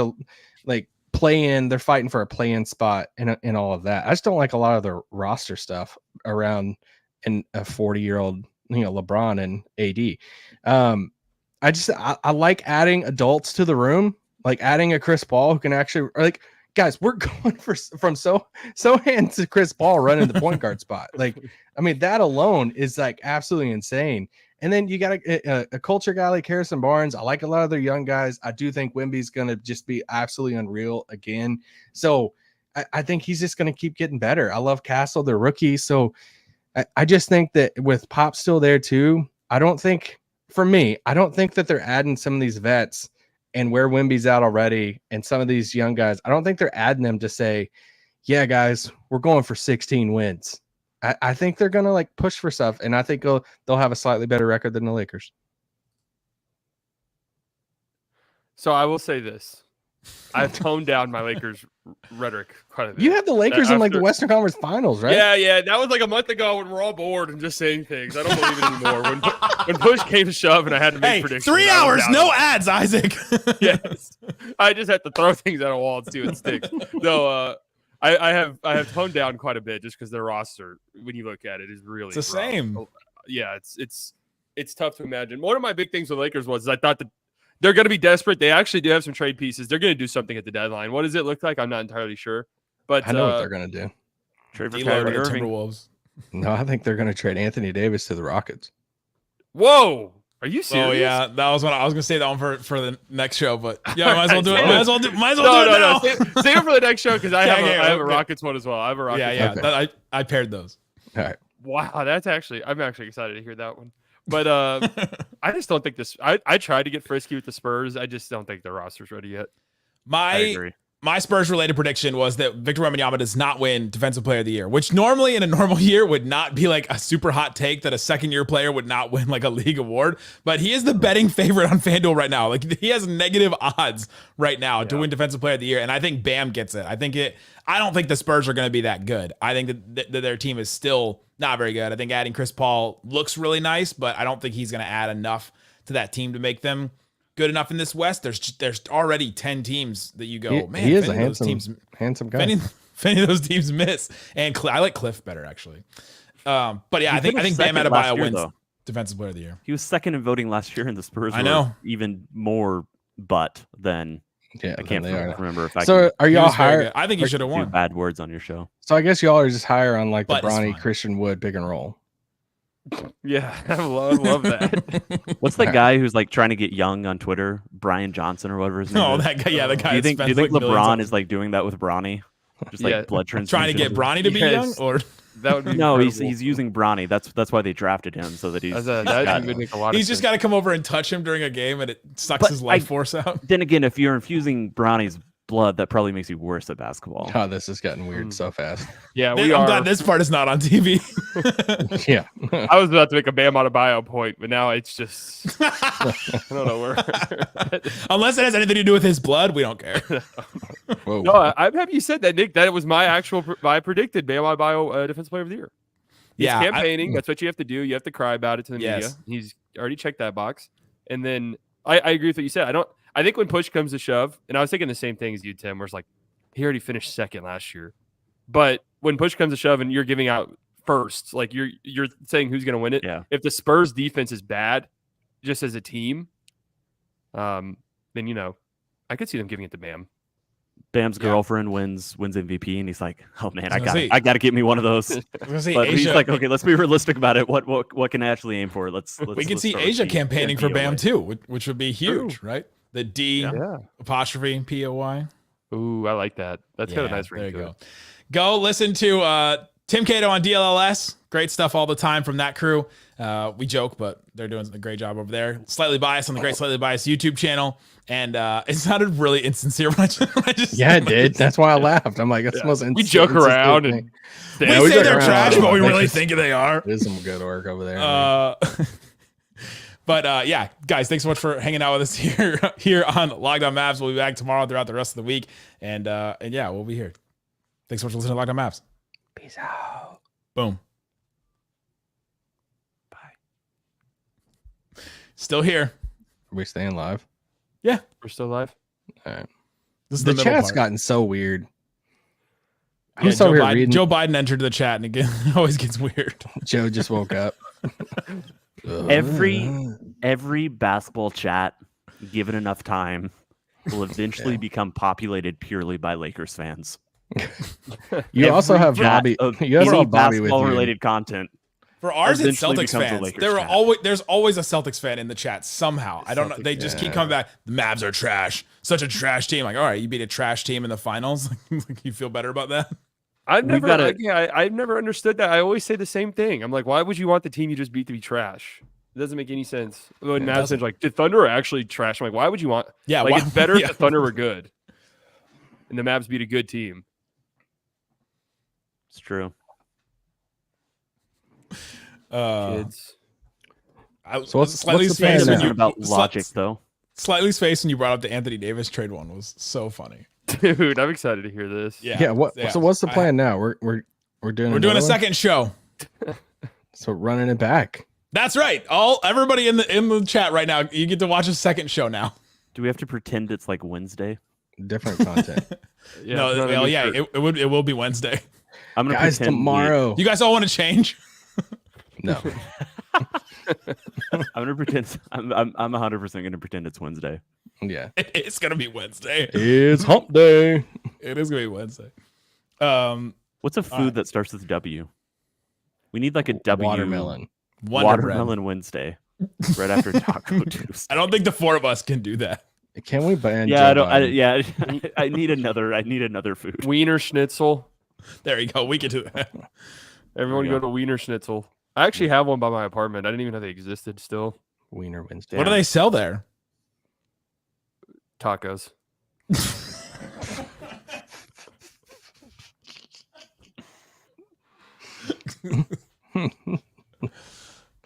like they're fighting for a play-in spot and all of that. I just don't like a lot of the roster stuff around in a 40-year-old LeBron and AD. I like adding adults to the room, like adding a Chris Paul who can actually like guys, we're going from Sohan to Chris Paul running the point guard spot. Like, I mean, that alone is like absolutely insane. And then you got a culture guy like Harrison Barnes. I like a lot of their young guys. I do think Wemby's going to just be absolutely unreal again. So I think he's just going to keep getting better. I love Castle, the rookie. So I just think that with Pop still there too, I don't think that they're adding some of these vets and where Wemby's out already and some of these young guys. I don't think they're adding them to say, yeah, guys, we're going for 16 wins. I think they're going to like push for stuff. And I think they'll have a slightly better record than the Lakers. So I will say this. I've toned down my Lakers rhetoric quite a bit. You had the Lakers in like the Western Conference Finals, right? Yeah. That was like a month ago when we're all bored and just saying things. I don't believe it anymore. When push came to shove and I had to make predictions. 3 hours, no ads, Isaac. Yes, I just had to throw things at a wall and see what sticks. No, I have toned down quite a bit just because their roster, when you look at it, is really it's the same. Yeah, it's tough to imagine. One of my big things with Lakers was I thought that they're going to be desperate. They actually do have some trade pieces. They're going to do something at the deadline. What does it look like? I'm not entirely sure. But I know what they're going to do. Trade for Kyrie Irving. Timberwolves. No, I think they're going to trade Anthony Davis to the Rockets. Whoa. Are you serious? Oh yeah, that was what I was gonna say that one for the next show, but yeah, might as well do it. Might as well do it now. Save it for the next show because I have a Rockets one as well. I have a Rockets. Yeah. Okay. I paired those. All right. Wow, I'm actually excited to hear that one. But I just don't think this. I tried to get frisky with the Spurs. I just don't think their roster's ready yet. I agree. My Spurs-related prediction was that Victor Wembanyama does not win Defensive Player of the Year, which normally in a normal year would not be like a super hot take that a second-year player would not win like a league award. But he is the betting favorite on FanDuel right now. Like he has negative odds right now to win Defensive Player of the Year, and I think Bam gets it. I don't think the Spurs are going to be that good. I think that their team is still not very good. I think adding Chris Paul looks really nice, but I don't think he's going to add enough to that team to make them good enough in this West. There's already 10 teams that you go, man. He is a handsome guy. If any of those teams miss, and I like Cliff better actually. But yeah, I think Bam Adebayo wins Defensive Player of the Year. He was second in voting last year, and the Spurs were even more butt than. Yeah, I can't remember if I. So are y'all higher? I think you should have won. Bad words on your show. So I guess y'all are just higher on like the Bronny Christian Wood pick and roll. Yeah, I love that. What's the guy who's like trying to get young on Twitter? Brian Johnson or whatever his name is. Oh, that guy. Yeah, the guy. Do you think LeBron is like doing that with Bronny? Just like blood transfusion. Trying to get Bronny to be young, or that would be he's using Bronny. That's why they drafted him so that he's just got to come over and touch him during a game, and it sucks his life force out. Then again, if you're infusing Bronny's blood, that probably makes you worse at basketball. Oh, this is getting weird so fast. Yeah, I'm glad this part is not on TV. Yeah, I was about to make a Bam Adebayo point, but now it's just I don't know where. Unless it has anything to do with his blood, we don't care. Whoa. No, I'm happy you said that, Nick. That was my I predicted Bam Adebayo Defensive Player of the Year. He's campaigning. That's what you have to do. You have to cry about it to the media. He's already checked that box. And then I agree with what you said. I think when push comes to shove, and I was thinking the same thing as you, Tim, where it's like he already finished second last year. But when push comes to shove and you're giving out firsts, like you're saying who's going to win it. Yeah. If the Spurs defense is bad, just as a team, then I could see them giving it to Bam. Bam's girlfriend wins MVP, and he's like, "Oh man, I got to get me one of those." But he's like, "Okay, let's be realistic about it. What can I actually aim for? We can see Asia campaigning for Bam too, which would be huge, right? The D apostrophe POY. Ooh, I like that. That's got a nice ring. There you go. Go listen to Tim Cato on DLLS. Great stuff all the time from that crew. We joke, but they're doing a great job over there. Slightly Biased on the Great Slightly Biased YouTube channel. And it sounded really insincere when I just yeah, it did. That's why I laughed. I'm like, that's the most we joke around and we say they're trash, but we really think they are. There's some good work over there. But yeah, guys, thanks so much for hanging out with us here on Locked On Mavs. We'll be back tomorrow throughout the rest of the week. And yeah, we'll be here. Thanks so much for listening to Locked On Mavs. Peace out. Boom. Bye. Still here. Are we staying live? Yeah. We're still live. All right. This is the chat's gotten so weird. Yeah, Joe Biden entered the chat, and again, it always gets weird. Joe just woke up. Every basketball chat, given enough time, will eventually become populated purely by Lakers fans. You also have Bobby. You also have Bobby with basketball-related content. For ours, it's Celtics fans. There's always a Celtics fan in the chat somehow. I don't know. They just keep coming back. The Mavs are trash. Such a trash team. Like, all right, you beat a trash team in the finals. You feel better about that? I've never understood that. I always say the same thing. I'm like, why would you want the team you just beat to be trash? It doesn't make any sense. When Mavs said, like, the Thunder are actually trash. I'm like, why would you want? Yeah, like it's better if the Thunder were good, and the Mavs beat a good team. It's true. Kids. So what's the fan about logic though? Slightly spaced when you brought up the Anthony Davis trade one was so funny. Dude, I'm excited to hear this. Yeah. So what's the plan now? We're doing a second show. So running it back. That's right. Everybody in the chat right now, you get to watch a second show now. Do we have to pretend it's like Wednesday? Different content. It will be Wednesday. I'm gonna guys pretend tomorrow. You guys all want to change? No. I'm gonna pretend. I'm 100% gonna pretend it's Wednesday. Yeah. It's gonna be Wednesday. It's hump day. It is gonna be Wednesday. What's a food that starts with W? We need like a W. Watermelon. Watermelon Wednesday, right after Taco Tuesday. I don't think the four of us can do that. Can we ban? Yeah, Joe I need another food. Wiener Schnitzel. There you go. We can do that. Everyone go to Wiener Schnitzel. I actually have one by my apartment. I didn't even know they existed still. Wiener Wednesday. What do they sell there? Tacos.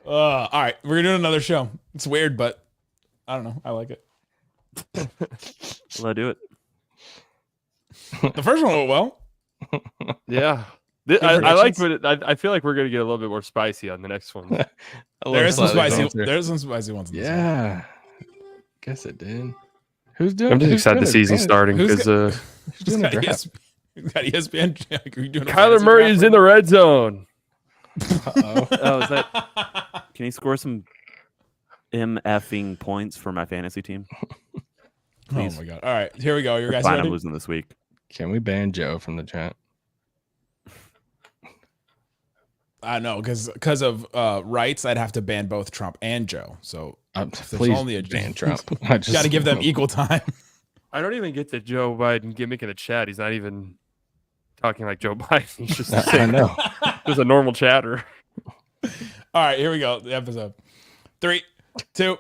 All right, we're doing another show. It's weird, but I don't know. I like it. Will I do it? The first one went well. Yeah. I like it. I feel like we're gonna get a little bit more spicy on the next one. There's some spicy ones. Yeah. Guess it did. Who's doing? I'm just excited the season starting because Who's got ESPN? Kyler Murray is in the red zone. Oh, is that? Can he score some MFing points for my fantasy team? Please. Oh my god! All right, here we go. Your guys fine, ready? I'm losing this week. Can we ban Joe from the chat? I know because of rights, I'd have to ban both Trump and Joe. So please only ban Trump. I just got to give them equal time. I don't even get the Joe Biden gimmick in the chat. He's not even talking like Joe Biden. He's just I know. Just a normal chatter. All right, here we go. The episode. 3, 2.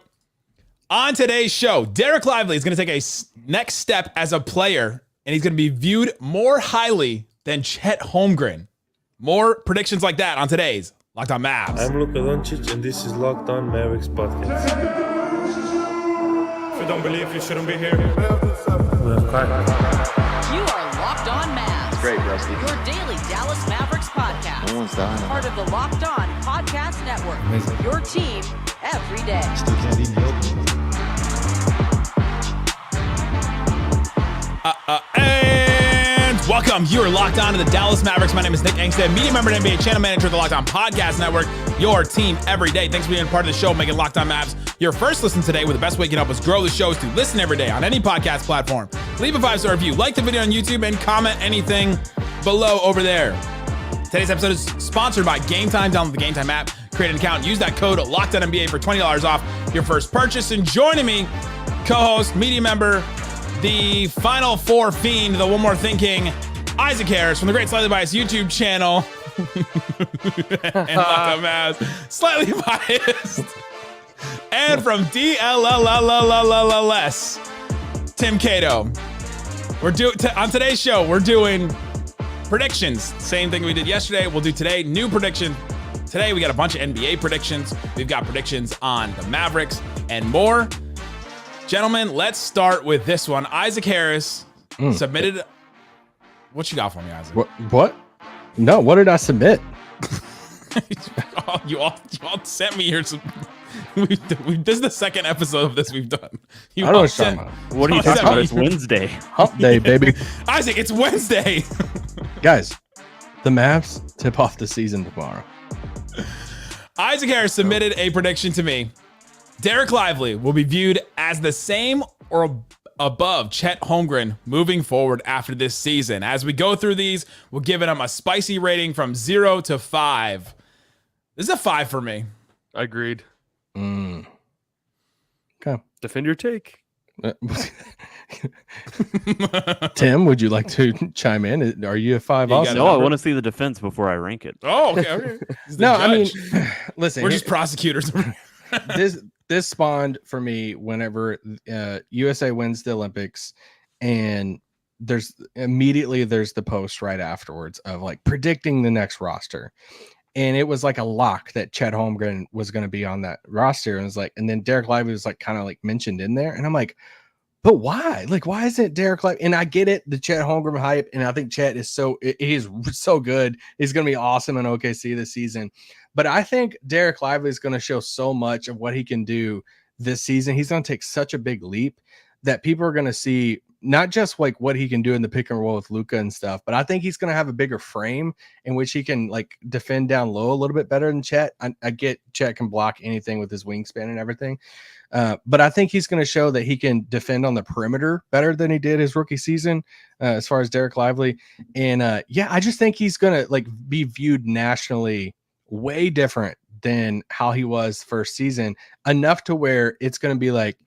On today's show, Dereck Lively is going to take a next step as a player, and he's going to be viewed more highly than Chet Holmgren. More predictions like that on today's Locked On Mavs. I'm Luka Doncic, and this is Locked On Mavericks podcast. If you don't believe, you shouldn't be here. We have cracked. You are Locked On Mavs. Great, Rusty. Your daily Dallas Mavericks podcast. No one's dying. Part of the Locked On Podcast Network. Amazing. Your team every day. Still can't even open. And welcome. You are locked on to the Dallas Mavericks. My name is Nick Angstadt, media member and NBA channel manager of the Locked On Podcast Network. Your team every day. Thanks for being part of the show, making Locked On Mavs your first listen today. With the best way you can help us grow the show is to listen every day on any podcast platform. Leave a 5-star review, like the video on YouTube, and comment anything below over there. Today's episode is sponsored by Game Time. Download the Game Time app, create an account, use that code LOCKEDONNBA for $20 off your first purchase. And joining me, co-host, media member, the Final Four fiend, the One More Thinking, Isaac Harris from the Great Slightly Biased YouTube channel. And Locked On Mavs, Slightly Biased. And from DLLLLLS, Tim Cato. On today's show, we're doing predictions. Same thing we did yesterday. We'll do today. New prediction. Today, we got a bunch of NBA predictions. We've got predictions on the Mavericks and more. Gentlemen, let's start with this one. Isaac Harris submitted. What you got for me, Isaac? What? No, what did I submit? you all sent me here some. This is the second episode of this we've done. I don't know what you're talking about. What are you talking about? It's Wednesday. Hump day, baby. Isaac, it's Wednesday. Guys, the Mavs tip off the season tomorrow. Isaac Harris submitted a prediction to me. Dereck Lively will be viewed as the same or above Chet Holmgren moving forward after this season. As we go through these, we'll give him a spicy rating from 0 to 5. This is a 5 for me. Agreed. Okay. Defend your take. Tim, would you like to chime in? Are you a 5 also? No, I want to see the defense before I rank it. Oh, okay. No, I mean, listen. We're just prosecutors. This spawned for me whenever USA wins the Olympics, and there's the post right afterwards of like predicting the next roster. And it was like a lock that Chet Holmgren was going to be on that roster. And it was like, and then Dereck Lively was like kind of like mentioned in there. And I'm like, But why? Like, why isn't Dereck Lively? And I get it, the Chet Holmgren hype, and I think Chet is he's so good. He's going to be awesome in OKC this season. But I think Dereck Lively is going to show so much of what he can do this season. He's going to take such a big leap that people are going to see not just like what he can do in the pick and roll with Luka and stuff, but I think he's going to have a bigger frame in which he can like defend down low a little bit better than Chet. I get Chet can block anything with his wingspan and everything. But I think he's going to show that he can defend on the perimeter better than he did his rookie season, as far as Dereck Lively. And I just think he's going to like be viewed nationally way different than how he was first season, enough to where it's going to be like,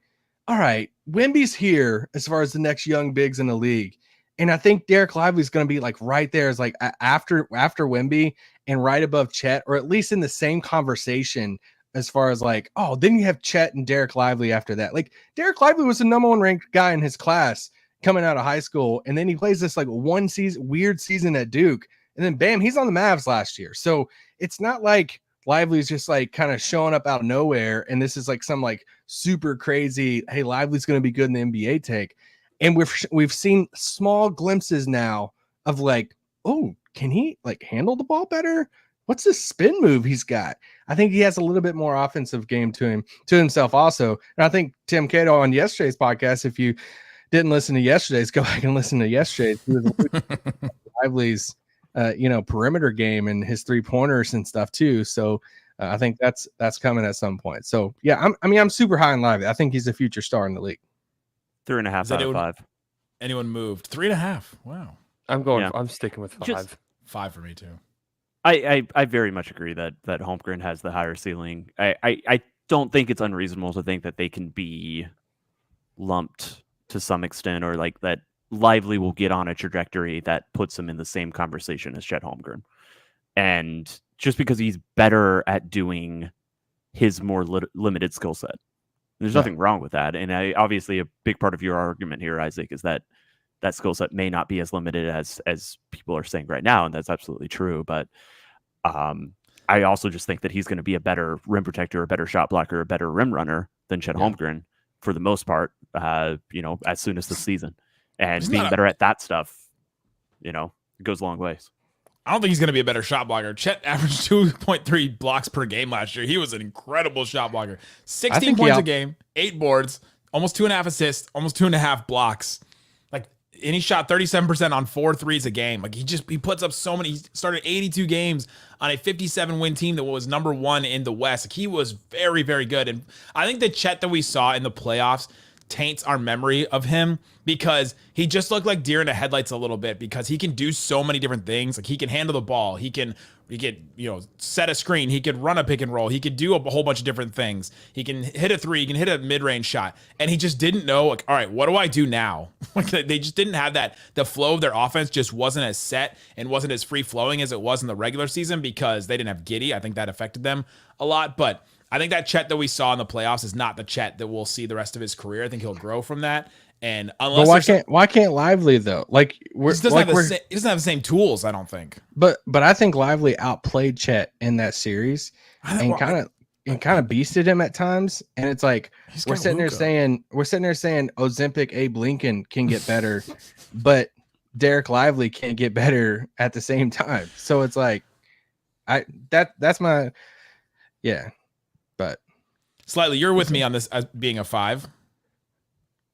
all right, Wemby's here as far as the next young bigs in the league. And I think Dereck Lively is going to be like right there as like after Wemby and right above Chet, or at least in the same conversation as far as like, oh, then you have Chet and Dereck Lively after that. Like Dereck Lively was the number 1 ranked guy in his class coming out of high school. And then he plays this like weird season at Duke. And then bam, he's on the Mavs last year. So it's not like Lively's just like kind of showing up out of nowhere. And this is like some like super crazy, hey, Lively's going to be good in the NBA take. And we've seen small glimpses now of like, oh, can he like handle the ball better? What's this spin move he's got? I think he has a little bit more offensive game to himself also. And I think Tim Cato on yesterday's podcast, if you didn't listen to yesterday's, go back and listen to yesterday's. He was Lively's perimeter game and his 3-pointers and stuff too. So I think that's coming at some point. So yeah, I'm super high on Lively. I think he's a future star in the league. 3.5 out of 5. Anyone moved? 3.5. Wow. I'm sticking with 5. 5 for me too. I very much agree that Holmgren has the higher ceiling. I don't think it's unreasonable to think that they can be lumped to some extent, or like that Lively will get on a trajectory that puts him in the same conversation as Chet Holmgren. And just because he's better at doing his more limited skill set. There's nothing wrong with that. And obviously a big part of your argument here, Isaac, is that skill set may not be as limited as people are saying right now. And that's absolutely true. But I also just think that he's going to be a better rim protector, a better shot blocker, a better rim runner than Chet Holmgren for the most part, as soon as the season. And being better at that stuff, it goes a long ways. I don't think he's going to be a better shot blocker. Chet averaged 2.3 blocks per game last year. He was an incredible shot blocker. 16 points a game, 8 boards, almost 2.5 assists, almost 2.5 blocks. And he shot 37% on 4 threes a game. Like he puts up so many. He started 82 games on a 57-win team that was number 1 in the West. Like he was very, very good. And I think the Chet that we saw in the playoffs taints our memory of him, because he just looked like deer in the headlights a little bit, because he can do so many different things. Like he can handle the ball. He could set a screen. He could run a pick and roll. He could do a whole bunch of different things. He can hit a 3. He can hit a mid-range shot. And he just didn't know, like, all right, what do I do now? Like they just didn't have that. The flow of their offense just wasn't as set and wasn't as free-flowing as it was in the regular season, because they didn't have Giddey. I think that affected them a lot. But I think that Chet that we saw in the playoffs is not the Chet that we'll see the rest of his career. I think he'll grow from that. And unless why can't Lively though? Like he doesn't have the same tools, I don't think. But I think Lively outplayed Chet in that series and kind of beasted him at times. And it's like we're sitting there saying Ozempic Abe Lincoln can get better, but Dereck Lively can't get better at the same time. So it's like that's my But slightly, you're with me on this as being a 5.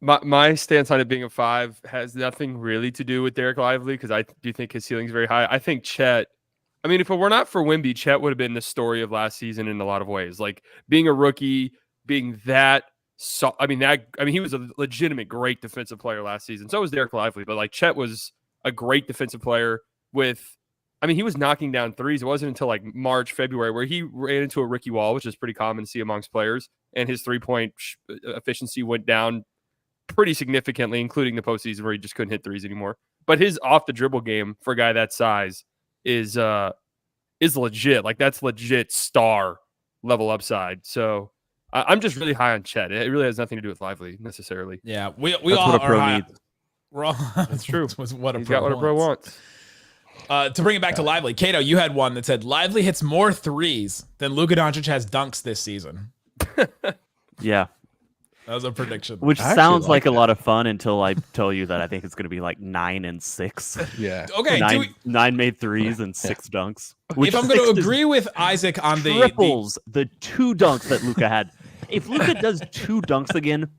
My stance on it being a 5 has nothing really to do with Dereck Lively, because I do think his ceiling is very high. I think Chet, if it were not for Wemby, Chet would have been the story of last season in a lot of ways. Like being a rookie, being that. He was a legitimate great defensive player last season. So was Dereck Lively, but like Chet was a great defensive player with. He was knocking down threes. It wasn't until like March, February where he ran into a rookie wall, which is pretty common to see amongst players, and his 3-point efficiency went down pretty significantly, including the postseason where he just couldn't hit threes anymore. But his off the dribble game for a guy that size is legit. Like that's legit star level upside. So I'm just really high on Chet. It really has nothing to do with Lively necessarily. Yeah, we all are high. We're all. That's true. What a pro wants. To bring it back to Lively, Cato, you had one that said Lively hits more threes than Luka Doncic has dunks this season. Yeah. That was a prediction. Which I sounds actually like like a lot of fun until I tell you that I think it's going to be like 9 and 6. Yeah. Okay, nine made threes and 6 dunks. Which if I'm going 6 to is agree with Isaac on the triples the 2 dunks that Luka had. If Luka does 2 dunks again,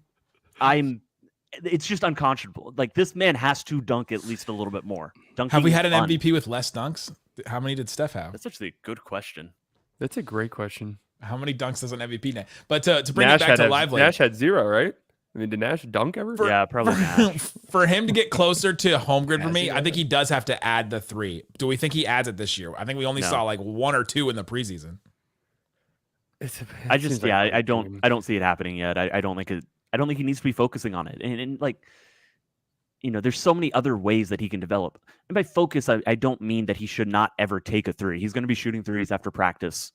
it's just unconscionable. Like, this man has to dunk at least a little bit more. Dunking have we is had an fun. MVP with less dunks? How many did Steph have? That's actually a good question. That's a great question. How many dunks does an MVP net? But to bring Nash it back to had Lively, Nash had 0, right? I mean, did Nash dunk ever? Yeah, probably Nash. for him to get closer to home grid for me, I think he does have to add the 3. Do we think he adds it this year? I think we only saw like 1 or 2 in the preseason. I don't see it happening yet. I don't think he needs to be focusing on it. And like, there's so many other ways that he can develop. And by focus, I don't mean that he should not ever take a 3. He's going to be shooting threes after practice,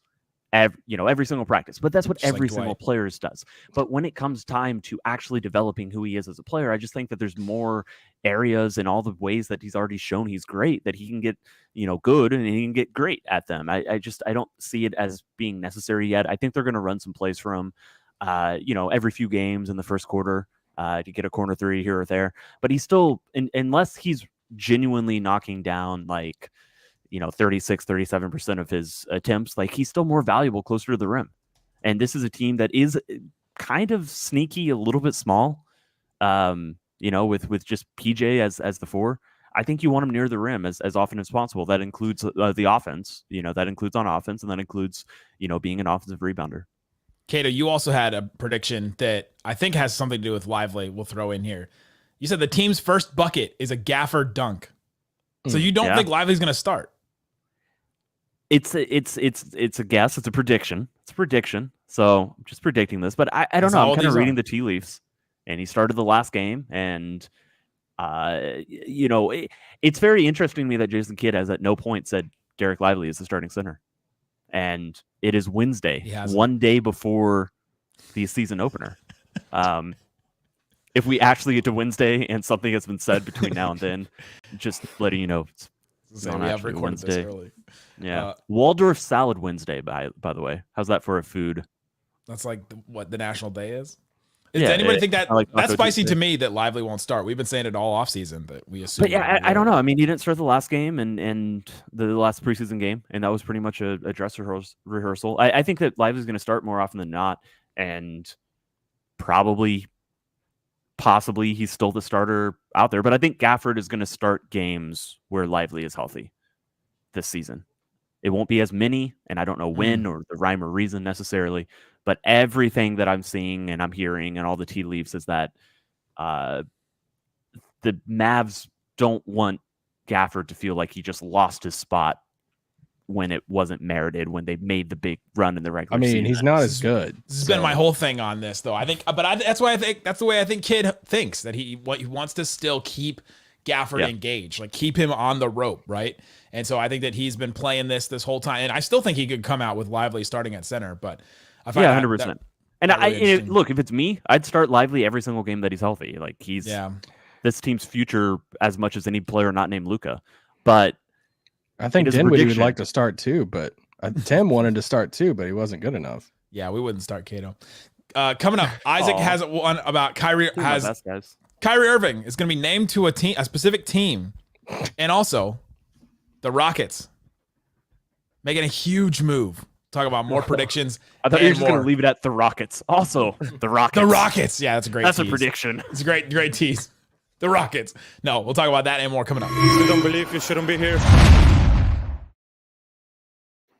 every single practice. But that's what Just every like single player does. But when it comes time to actually developing who he is as a player, I just think that there's more areas and all the ways that he's already shown he's great that he can get, good and he can get great at them. I don't see it as being necessary yet. I think they're going to run some plays for him, every few games in the first quarter. To get a corner 3 here or there, but he's still, unless he's genuinely knocking down 36, 37% of his attempts, like, he's still more valuable closer to the rim. And this is a team that is kind of sneaky, a little bit small, with just PJ as the 4. I think you want him near the rim as often as possible. That includes the offense, that includes on offense, and that includes, being an offensive rebounder. Cato, you also had a prediction that I think has something to do with Lively. We'll throw in here. You said the team's first bucket is a Gafford dunk. So you don't think Lively's going to start? It's a guess. It's a prediction. It's a prediction. So I'm just predicting this, but I don't know. I'm kind of reading the tea leaves, and he started the last game, and it's very interesting to me that Jason Kidd has at no point said Dereck Lively is the starting center. And it is Wednesday, one day before the season opener. If we actually get to Wednesday and something has been said between now and then, just letting you know, it's not actually Wednesday. Yeah, Waldorf Salad Wednesday, by the way. How's that for a food? That's like what the national day is. Does anybody think that that's spicy to me that Lively won't start? We've been saying it all offseason that we assume. But yeah, I don't know. I mean, he didn't start the last game and the last preseason game, and that was pretty much a dress rehearsal. I think that Lively's going to start more often than not, and possibly he's still the starter out there. But I think Gafford is going to start games where Lively is healthy this season. It won't be as many, and I don't know when or the rhyme or reason necessarily. But everything that I'm seeing and I'm hearing and all the tea leaves is that the Mavs don't want Gafford to feel like he just lost his spot when it wasn't merited, when they made the big run in the regular season. He's not as good. This has been my whole thing on this, though. That's the way I think Kidd thinks, that he wants to still keep Gafford engaged, like keep him on the rope, right? And so I think that he's been playing this whole time, and I still think he could come out with Lively starting at center, but. 100%. And look, if it's me, I'd start Lively every single game that he's healthy. Like, he's this team's future as much as any player not named Luka. But I think Dinwiddie would like to start too, but Tim wanted to start too, but he wasn't good enough. Yeah, we wouldn't start Cato. Coming up, Isaac has one about Kyrie. Kyrie Irving is going to be named to a specific team, and also the Rockets making a huge move. Talk about more predictions. I thought you were just going to leave it at the Rockets. Also, the Rockets. The Rockets. Yeah, that's a great tease. A prediction. It's a great tease. The Rockets. No, we'll talk about that and more coming up. If you don't believe, you shouldn't be here.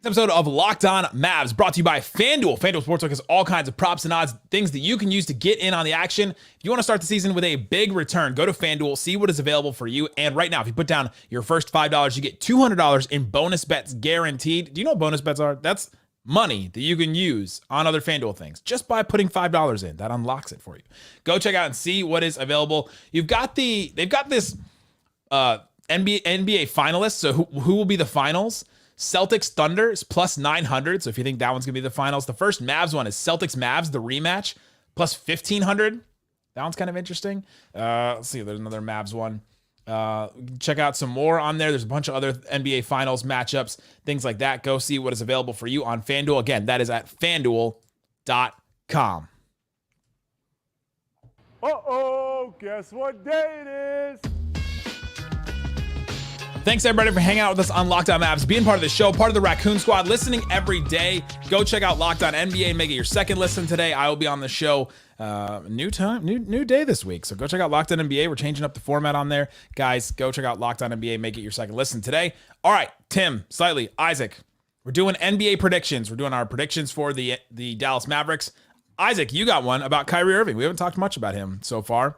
This episode of Locked On Mavs brought to you by FanDuel. FanDuel Sportsbook has all kinds of props and odds, things that you can use to get in on the action. If you want to start the season with a big return, go to FanDuel, see what is available for you. And right now, if you put down your first $5, you get $200 in bonus bets guaranteed. Do you know what bonus bets are? That's money that you can use on other FanDuel things just by putting $5 in. That unlocks it for you. Go check out and see what is available. They've got this NBA finalists. So who will be the finals? Celtics Thunder is plus 900. So if you think that one's going to be the finals, the first Mavs one is Celtics Mavs, the rematch, plus 1500. That one's kind of interesting. Let's see. There's another Mavs one. Check out some more on there. There's a bunch of other NBA finals matchups, things like that. Go see what is available for you on FanDuel. Again, that is at FanDuel.com. Uh-oh, guess what day it is? Thanks, everybody, for hanging out with us on Locked On Mavs, being part of the show, part of the Raccoon Squad, listening every day. Go check out Locked On NBA and make it your second listen today. I will be on the show new day this week. So go check out Locked On NBA. We're changing up the format on there. Guys, go check out Locked On NBA, make it your second listen today. All right, Tim, Slightly, Isaac, we're doing NBA predictions. We're doing our predictions for the Dallas Mavericks. Isaac, you got one about Kyrie Irving. We haven't talked much about him so far.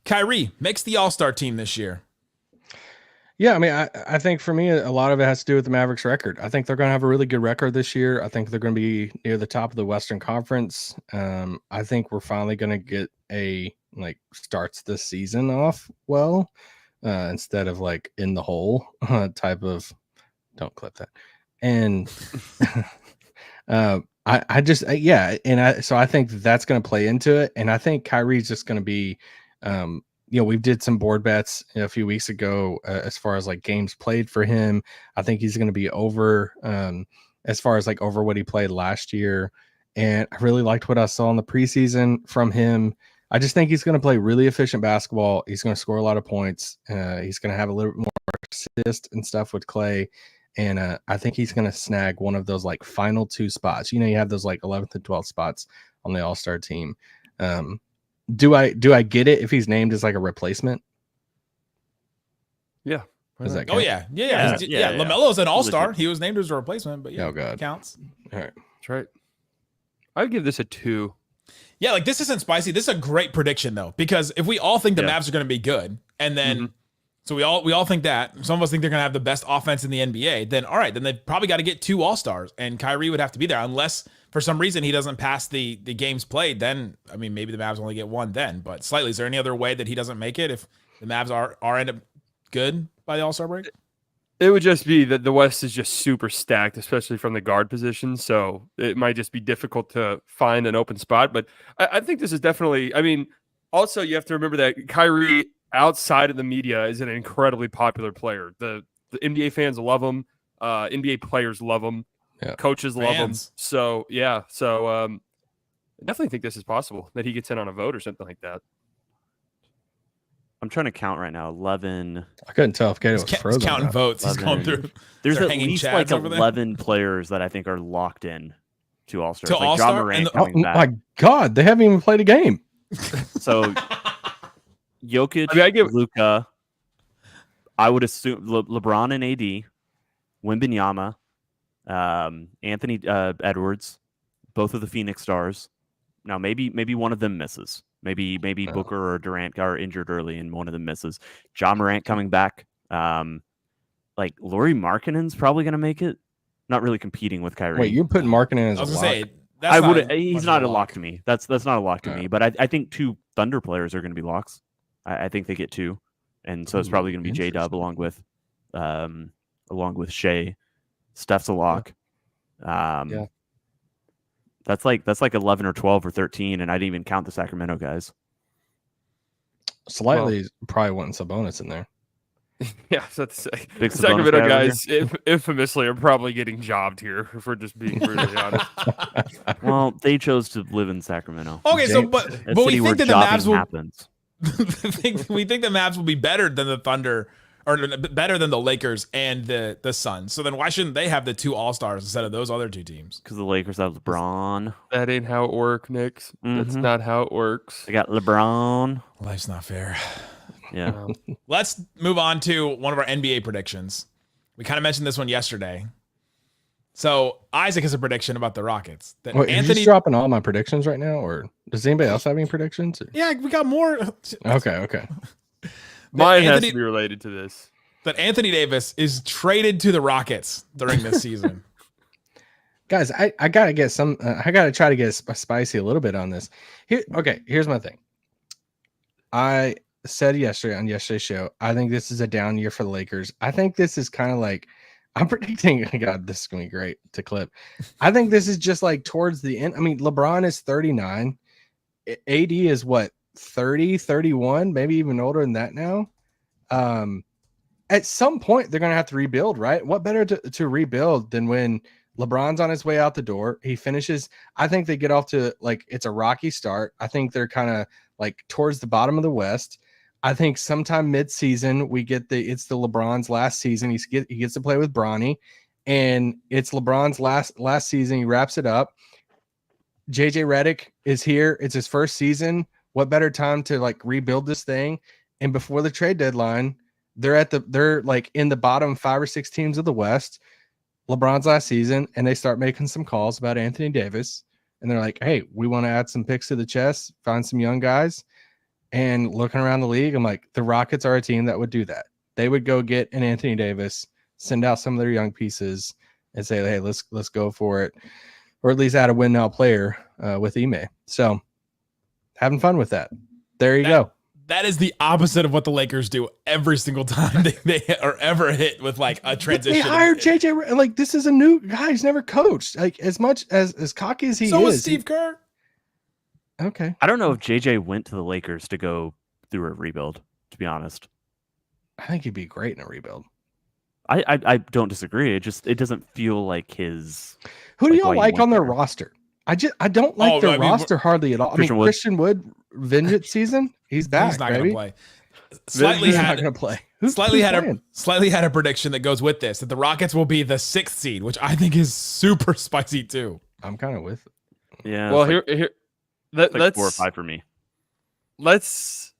Kyrie makes the All-Star team this year. Yeah, I mean, I think for me, a lot of it has to do with the Mavericks record. I think they're going to have a really good record this year. I think they're going to be near the top of the Western Conference. I think we're finally going to get a, starts this season off well, instead of in the hole type of, don't clip that. And so I think that's going to play into it. And I think Kyrie's just going to be, we did some board bets a few weeks ago as far as games played for him. I think he's going to be over as far as over what he played last year. And I really liked what I saw in the preseason from him. I just think he's going to play really efficient basketball. He's going to score a lot of points. He's going to have a little bit more assist and stuff with Klay. And I think he's going to snag one of those final two spots. You have those 11th and 12th spots on the All-Star team. Do I get it if he's named as a replacement? Yeah. Does that count? count? Yeah. LaMelo's an All-Star. He was named as a replacement, but oh god, it counts. All right, that's right. I'd give this a 2. Yeah, this isn't spicy. This is a great prediction though, because if we all think the Mavs are going to be good, and then so we all think that some of us think they're going to have the best offense in the NBA, then all right, then they've probably got to get 2 All-Stars, and Kyrie would have to be there unless for some reason he doesn't pass the games played. Then I mean, maybe the Mavs only get 1 then. But Slightly, is there any other way that he doesn't make it if the Mavs are end up good by the All-Star break? It would just be that the West is just super stacked, especially from the guard position. So it might just be difficult to find an open spot. But I think this is definitely, also you have to remember that Kyrie outside of the media is an incredibly popular player. The NBA fans love him. NBA players love him. Yeah. Coaches love him. Fans. So, yeah. So I definitely think this is possible that he gets in on a vote or something like that. I'm trying to count right now. 11. I couldn't tell if Cato was He's frozen. counting votes. He's going through. There's Start at hanging least chads over there. 11 players that I think are locked in to All-Stars. To Ja All-Star? Morant Oh coming back. my god, they haven't even played a game. So Jokic, Luka, I would assume LeBron and AD, Wembanyama, Anthony Edwards, both of the Phoenix Stars. Now maybe one of them misses. Maybe Booker or Durant are injured early and one of them misses. Ja Morant coming back. Lauri Markkanen's probably going to make it. Not really competing with Kyrie. Wait, you're putting Markkanen as I was a gonna lock? say that's he's not a lock to me. That's not a lock to All me. right. But I think 2 Thunder players are going to be locks. I think they get 2, and so it's probably going to be J-Dub along with Shea. Steph's a lock. Yeah. That's like 11 or 12 or 13, and I didn't even count the Sacramento guys. Slightly probably wanting Sabonis in there. Yeah, so that's Big Sacramento Sabonis guy over guys infamously are probably getting jobbed here, if we're just being brutally honest. Well, they chose to live in Sacramento. Okay, so but we think that the Mavs will happens. we think the Mavs will be better than the Thunder or better than the Lakers and the Suns. So then why shouldn't they have the 2 All-Stars instead of those other 2 teams? Because the Lakers have LeBron. That ain't how it works, Knicks. That's not how it works. They got LeBron. Life's not fair. Yeah. Let's move on to one of our NBA predictions. We kind of mentioned this one yesterday. So Isaac has a prediction about the Rockets. That Wait, Anthony are you just dropping all my predictions right now, or does anybody else have any predictions? Yeah, we got more. Okay. Mine has Anthony- to be related to this. That Anthony Davis is traded to the Rockets during this season. Guys, I gotta get some. I gotta try to get spicy a little bit on this. Here's my thing. I said yesterday on yesterday's show, I think this is a down year for the Lakers. I think this is kind of I'm predicting. God, this is gonna be great to clip. I think this is just towards the end. I mean, LeBron is 39. AD is what, 30, 31, maybe even older than that now. At some point, they're gonna have to rebuild, right? What better to rebuild than when LeBron's on his way out the door? He finishes. I think they get off to it's a rocky start. I think they're kind of like towards the bottom of the West. I think sometime mid-season it's the LeBron's last season. He gets to play with Bronny, and it's LeBron's last season. He wraps it up. JJ Redick is here. It's his first season. What better time to like rebuild this thing? And before the trade deadline, they're like in the bottom 5 or 6 teams of the West. LeBron's last season, and they start making some calls about Anthony Davis, and they're like, "Hey, we want to add some picks to the chest, find some young guys." And looking around the league, I'm like, the Rockets are a team that would do that. They would go get an Anthony Davis, send out some of their young pieces, and say, "Hey, let's go for it," or at least add a win now player with Ime. So, having fun with that. There you go. That is the opposite of what the Lakers do every single time they are ever hit with like a transition. But they hired JJ. Like, this is a new guy. He's never coached. Like, as much as cocky as he is. So was Steve Kerr. Okay. I don't know if JJ went to the Lakers to go through a rebuild, to be honest. I think he'd be great in a rebuild. I don't disagree. It doesn't feel like his. Who do y'all like on their roster? I don't like their roster hardly at all. Christian Wood vengeance season, he's back. He's not going to play. Slightly not going to play. Slightly had a prediction that goes with this, that the Rockets will be the 6th seed, which I think is super spicy too. I'm kind of with it. Yeah. Well, here. Let's like 4 or 5 for me. Let's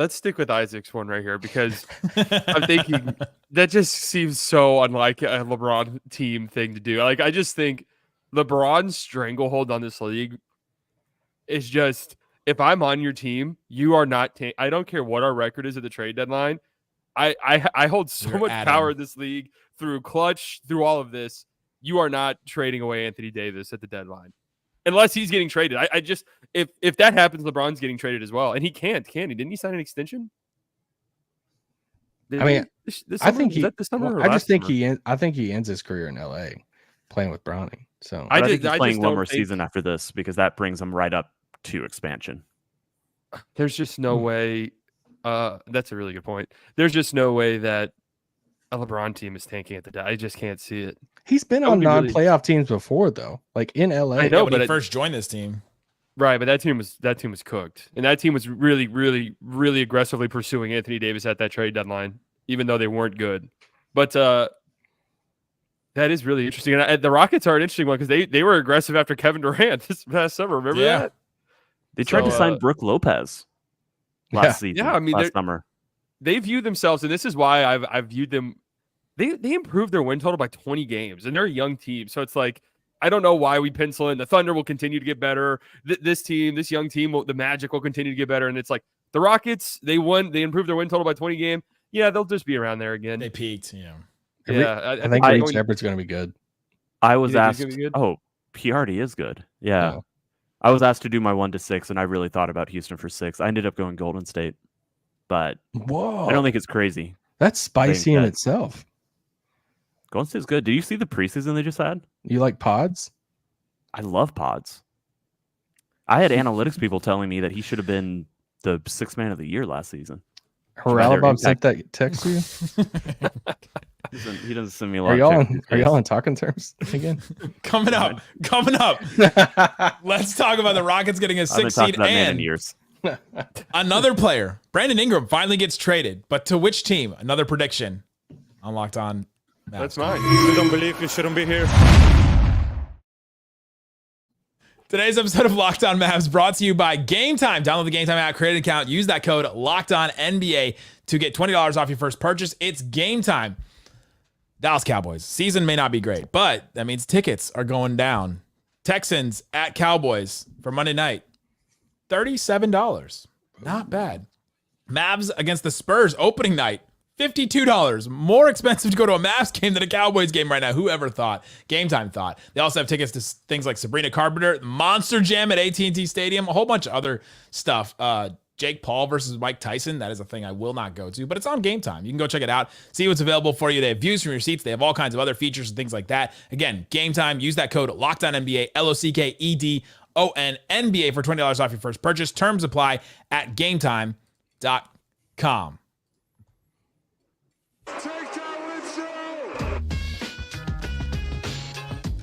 stick with Isaac's one right here, because I'm thinking that just seems so unlike a LeBron team thing to do. Like, I just think LeBron's stranglehold on this league is just, if I'm on your team, you are not. I don't care what our record is at the trade deadline. I hold so much power in this league through clutch, through all of this. You are not trading away Anthony Davis at the deadline. Unless he's getting traded. I just, if that happens, LeBron's getting traded as well. And he can't, can he? Didn't he sign an extension? I think he ends his career in LA playing with Bronny. So I think he's playing one more season after this, because that brings him right up to expansion. There's just no way. That's a really good point. There's just no way that a LeBron team is tanking at the day. I just can't see it. He's been on non-playoff teams before, though, like in LA. I know, when he first joined this team, right? But that team was cooked, and that team was really, really, really aggressively pursuing Anthony Davis at that trade deadline, even though they weren't good. But that is really interesting. And the Rockets are an interesting one, because they were aggressive after Kevin Durant this past summer. Remember that? They tried to sign Brooke Lopez last season. Yeah, I mean, last summer. They view themselves, and this is why I've viewed them. They improved their win total by 20 games, and they're a young team. So it's like, I don't know why we pencil in the Thunder will continue to get better. This young team, the Magic will continue to get better. And it's like the Rockets, they improved their win total by 20 games. Yeah, they'll just be around there again. They peaked, yeah. I think Reed Shepard's going to be good. I was asked, he already is good. Yeah. Oh. I was asked to do my 1 to 6, and I really thought about Houston for 6. I ended up going Golden State, but I don't think it's crazy. That's spicy in itself. Golden State's good. Did you see the preseason they just had? You like pods? I love pods. I had analytics people telling me that he should have been the 6th man of the year last season. Haralabab sent that text to you? He doesn't send me a lot. Are y'all on talking terms again? Coming up. Let's talk about the Rockets getting a 6th seed and years. Another player. Brandon Ingram finally gets traded, but to which team? Another prediction on Locked On. That's mine. You don't believe you shouldn't be here. Today's episode of Locked On Mavs brought to you by Game Time. Download the Game Time app, create an account, use that code LOCKEDONNBA to get $20 off your first purchase. It's Game Time. Dallas Cowboys. Season may not be great, but that means tickets are going down. Texans at Cowboys for Monday night. $37. Not bad. Mavs against the Spurs opening night. $52. More expensive to go to a Mavs game than a Cowboys game right now. Whoever thought? Game Time thought. They also have tickets to things like Sabrina Carpenter, Monster Jam at AT&T Stadium, a whole bunch of other stuff. Jake Paul versus Mike Tyson. That is a thing I will not go to, but it's on Game Time. You can go check it out, see what's available for you. They have views from your seats. They have all kinds of other features and things like that. Again, Game Time. Use that code LOCKEDONNBA, LOCKEDONNBA for $20 off your first purchase. Terms apply at GameTime.com.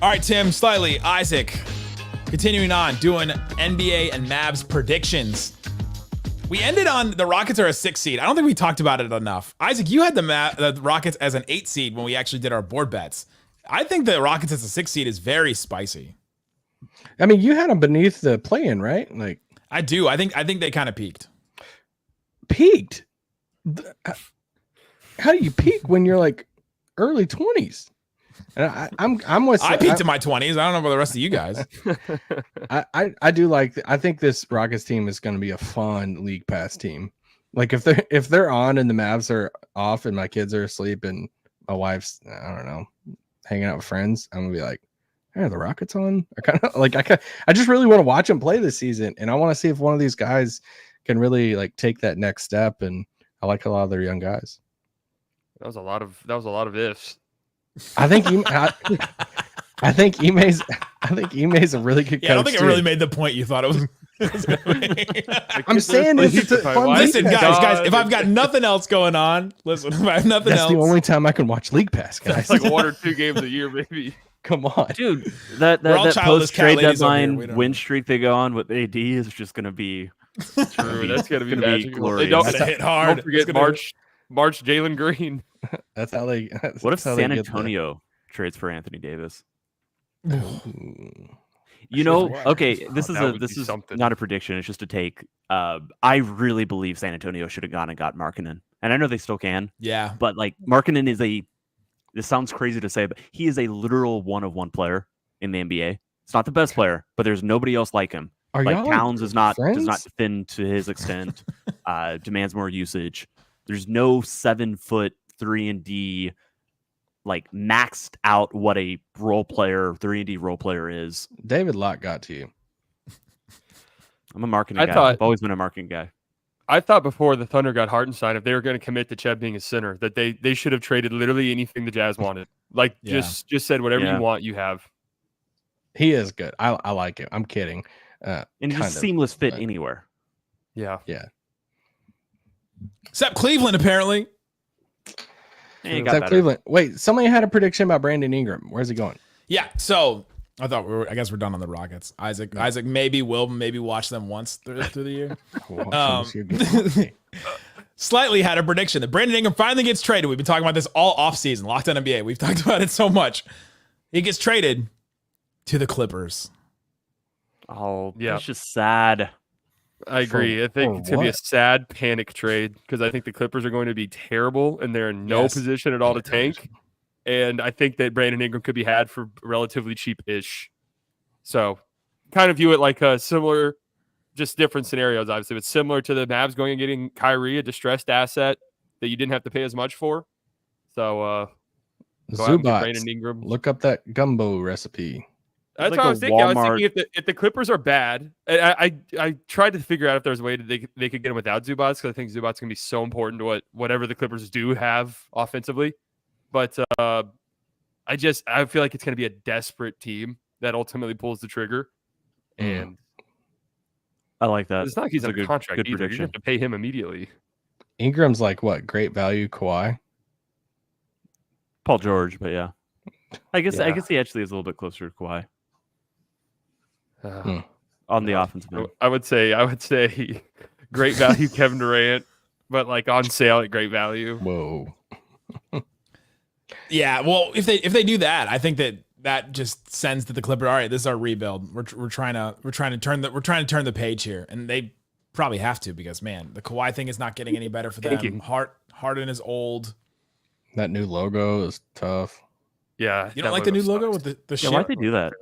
All right, Tim, slightly, Isaac, continuing on, doing NBA and Mavs predictions. We ended on the Rockets are a 6 seed. I don't think we talked about it enough. Isaac, you had the Rockets as an 8 seed when we actually did our board bets. I think the Rockets as a 6 seed is very spicy. I mean, you had them beneath the play-in, right? Like I do. I think they kind of peaked. Peaked? How do you peak when you're like early 20s? And I'm with. I peaked in my 20s. I don't know about the rest of you guys. I do like. I think this Rockets team is going to be a fun league pass team. Like if they're on and the Mavs are off and my kids are asleep and my wife's I don't know hanging out with friends, I'm gonna be like, hey, are the Rockets on? I just really want to watch them play this season, and I want to see if one of these guys can really like take that next step. And I like a lot of their young guys. That was a lot of ifs. I think Ime's a really good coach. Yeah, I don't think it really made the point you thought it was. I'm saying it's a fun. Listen, guys, if I've got nothing else going on, listen, if I have nothing else. That's the only time I can watch League Pass, guys. It's like 1 or 2 games a year, maybe. Come on, dude. That post-trade deadline win streak they go on with AD is just going to be true. That's going to be glorious. Don't hit hard. Don't forget March Jalen Green. That's how they. What if San Antonio trades for Anthony Davis? You know, okay, this is not a prediction. It's just a take. I really believe San Antonio should have gone and got Markkanen, and I know they still can. Yeah, but like Markkanen is this sounds crazy to say, but he is a literal one-of-one player in the NBA. It's not the best player, but there's nobody else like him. Towns does not defend to his extent. Demands more usage. There's no 7-foot 3-and-D like maxed out what a role player 3-and-D role player is. David Locke got to you. I'm a marketing guy. I've always been a marketing guy. I thought before the Thunder got Hartenstein, if they were going to commit to Chet being a center, that they should have traded literally anything the Jazz wanted. Like just said whatever you want, you have. He is good. I like him. I'm kidding. And just seamless fit anywhere. Yeah. Except Cleveland, apparently. Except Cleveland. Wait, somebody had a prediction about Brandon Ingram. Where's he going? Yeah. So I guess we're done on the Rockets. Isaac maybe watch them once through the year. Slightly had a prediction that Brandon Ingram finally gets traded. We've been talking about this all offseason. Locked on NBA. We've talked about it so much. He gets traded to the Clippers. Oh, yeah. That's just sad. I agree. I think it's going to be a sad panic trade because I think the Clippers are going to be terrible and they're in no position at all to tank. And I think that Brandon Ingram could be had for relatively cheap-ish. So kind of view it like a similar, just different scenarios, obviously. But similar to the Mavs going and getting Kyrie, a distressed asset that you didn't have to pay as much for. So go out and get Brandon Ingram. Look up that gumbo recipe. That's what I was thinking. Walmart. I was thinking if the Clippers are bad, I tried to figure out if there's a way that they could get him without Zubac because I think Zubac's going to be so important to whatever the Clippers do have offensively. But I feel like it's going to be a desperate team that ultimately pulls the trigger. And I like that. It's not like he's on a contract either. Prediction. You have to pay him immediately. Ingram's like what? Great value, Kawhi? Paul George, but yeah. I guess he actually is a little bit closer to Kawhi. On the offensive end. I would say great value Kevin Durant, but like on sale at great value. Whoa. Yeah, well, if they do that, I think that just sends to the Clippers. All right, this is our rebuild. We're trying to turn the page here, and they probably have to because man, the Kawhi thing is not getting any better for them. Harden is old. That new logo is tough. Yeah, you don't like the new logo with the shit? Why'd they do that?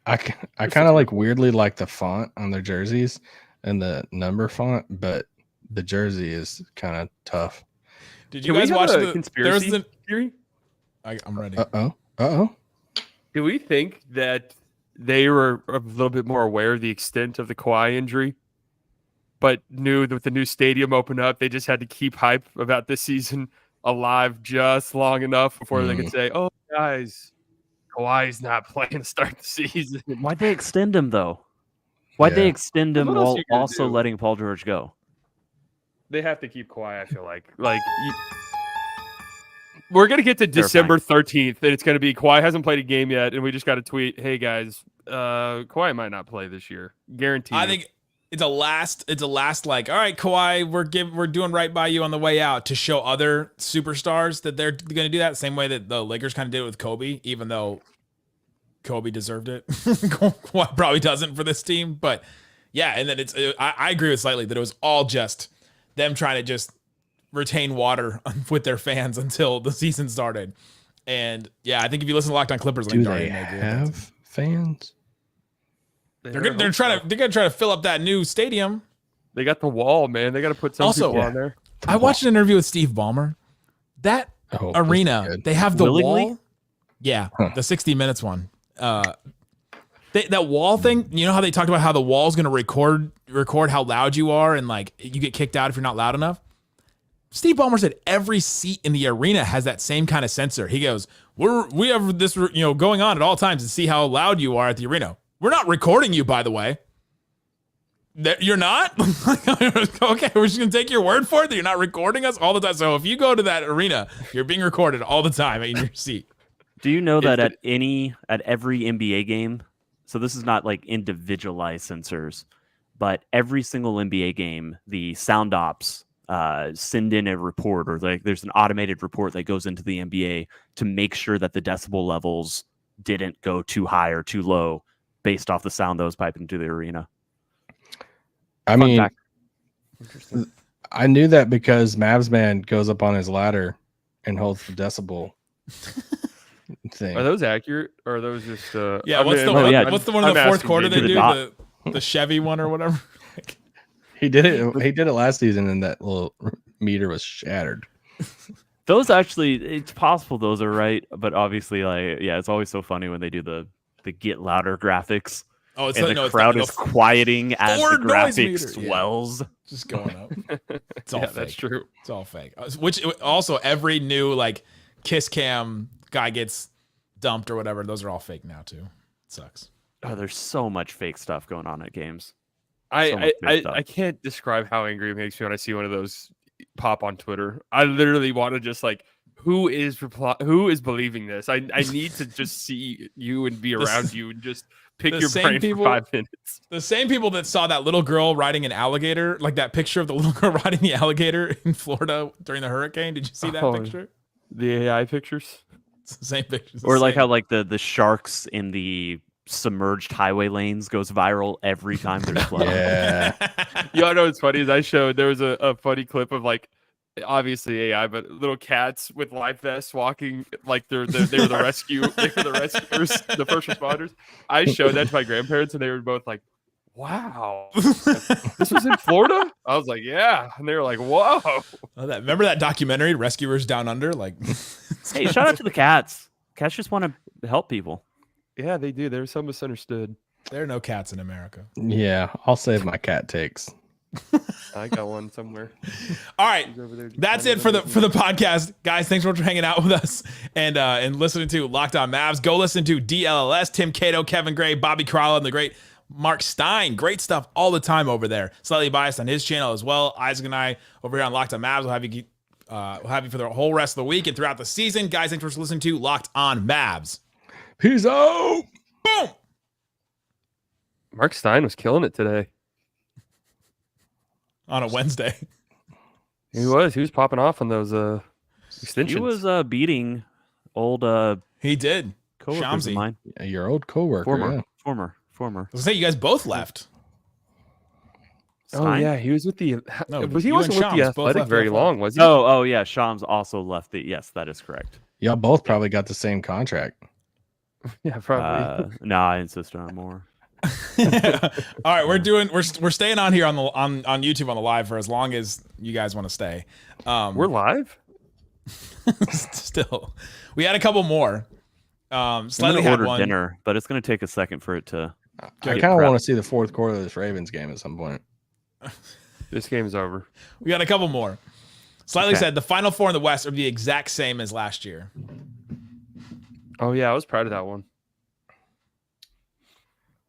I kind of like weirdly like the font on their jerseys and the number font, but the jersey is kind of tough. Did you guys watch the conspiracy theory? I'm ready. Do we think that they were a little bit more aware of the extent of the Kawhi injury, but knew that with the new stadium open up, they just had to keep hype about this season alive just long enough before they could say, "Oh, guys, Kawhi's not playing to start the season." Why'd they extend him though? Why'd they extend him while also letting Paul George go? They have to keep Kawhi, I feel like. We're going to get to December 13th, and it's going to be Kawhi hasn't played a game yet, and we just got to tweet, hey, guys, Kawhi might not play this year. Guaranteed. it's a last like, all right, Kawhi, we're doing right by you on the way out, to show other superstars that they're going to do that same way that the Lakers kind of did it with Kobe, even though Kobe deserved it. Kawhi probably doesn't for this team, but yeah. And then I agree with Slightly that it was all just them trying to just retain water with their fans until the season started. And yeah, I think if you listen to Locked On Clippers, do they have fans? They're gonna try to fill up that new stadium. They got the wall, man. They got to put some people on there. I watched an interview with Steve Ballmer. That arena, they have the wall. Yeah, the 60 Minutes one. That wall thing. You know how they talked about how the wall's gonna record how loud you are, and like you get kicked out if you're not loud enough. Steve Ballmer said every seat in the arena has that same kind of sensor. He goes, we have this, going on at all times to see how loud you are at the arena. We're not recording you, by the way. You're not? Okay, we're just going to take your word for it that you're not recording us all the time. So if you go to that arena, you're being recorded all the time in your seat. Do you know that at every NBA game, so this is not like individualized sensors, but every single NBA game, the sound ops send in a report, or like there's an automated report that goes into the NBA to make sure that the decibel levels didn't go too high or too low based off the sound that was piped into the arena. I mean, I knew that because Mavs man goes up on his ladder and holds the decibel thing. Are those accurate, or are those just? What's the one in the fourth quarter they do? The Chevy one or whatever. He did it last season, and that little meter was shattered. Those actually, it's possible those are right, but obviously, it's always so funny when they do the get louder graphics. Oh, and the crowd is quieting as the graphic swells. Yeah. Just going up. It's all fake. That's true. It's all fake. Which also every new like kiss cam guy gets dumped or whatever. Those are all fake now too. It sucks. Oh, there's so much fake stuff going on at games. I can't describe how angry it makes me when I see one of those pop on Twitter. I literally want to just like, who is believing this? I need to just see you and be around you and just pick your brain for 5 minutes. The same people that saw that little girl riding an alligator, like that picture of the little girl riding the alligator in Florida during the hurricane. Did you see that picture? The AI pictures? It's the same pictures. Or like how like the sharks in the submerged highway lanes goes viral every time there's flood. Yeah. I know what's funny is there was a funny clip of like, obviously AI, but little cats with life vests walking like they were the rescuers, the first responders. I showed that to my grandparents, and they were both like, "Wow, this was in Florida." I was like, "Yeah," and they were like, "Whoa!" Remember that documentary, Rescuers Down Under? Like, hey, shout out to the cats. Cats just want to help people. Yeah, they do. They're so misunderstood. There are no cats in America. Yeah, I'll save my cat takes. I got one somewhere. All right, that's it for the podcast, guys. Thanks so much for hanging out with us and listening to Locked On Mavs. Go listen to DLLS, Tim Cato, Kevin Gray, Bobby Crowell, and the great Mark Stein. Great stuff all the time over there. Slightly biased on his channel as well. Isaac and I over here on Locked On Mavs will have you for the whole rest of the week and throughout the season, guys. Thanks for listening to Locked On Mavs. Peace out. Boom. Mark Stein was killing it today. On a Wednesday. He was popping off on those extensions. He was beating old he did. Coworkers of mine. Yeah, your old coworker. Former. I was gonna say you guys both left. Oh Stein? yeah, he was with the. No, he wasn't with the Athletic very long, was he? Oh yeah, Shams also left the. Yes, that is correct. Y'all both probably got the same contract. Yeah, probably. No, I insist on more. All right, we're staying on here on YouTube on the live for as long as you guys want to stay. We're live. Still, we had a couple more. Slightly had one dinner, but it's going to take a second for it to. I kind of want to see the fourth quarter of this Ravens game at some point. This game's over. We got a couple more. Slightly said the Final Four in the West are the exact same as last year. Oh yeah, I was proud of that one.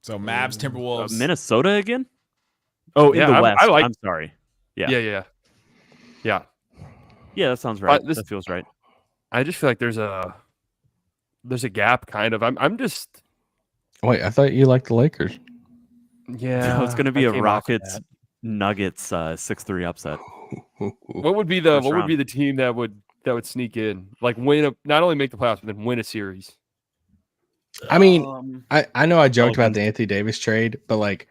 So Mavs, Timberwolves, Minnesota again. Oh, in the West. I'm sorry. Yeah. That sounds right. That feels right. I just feel like there's a gap, kind of. I'm just. Wait, I thought you liked the Lakers. Yeah, it's going to be I a came off of Rockets that. Nuggets 6-3 upset. What would be round. the team that would sneak in, like not only make the playoffs but then win a series? I mean, I know I joked about Pelicans. the Anthony Davis trade, but like,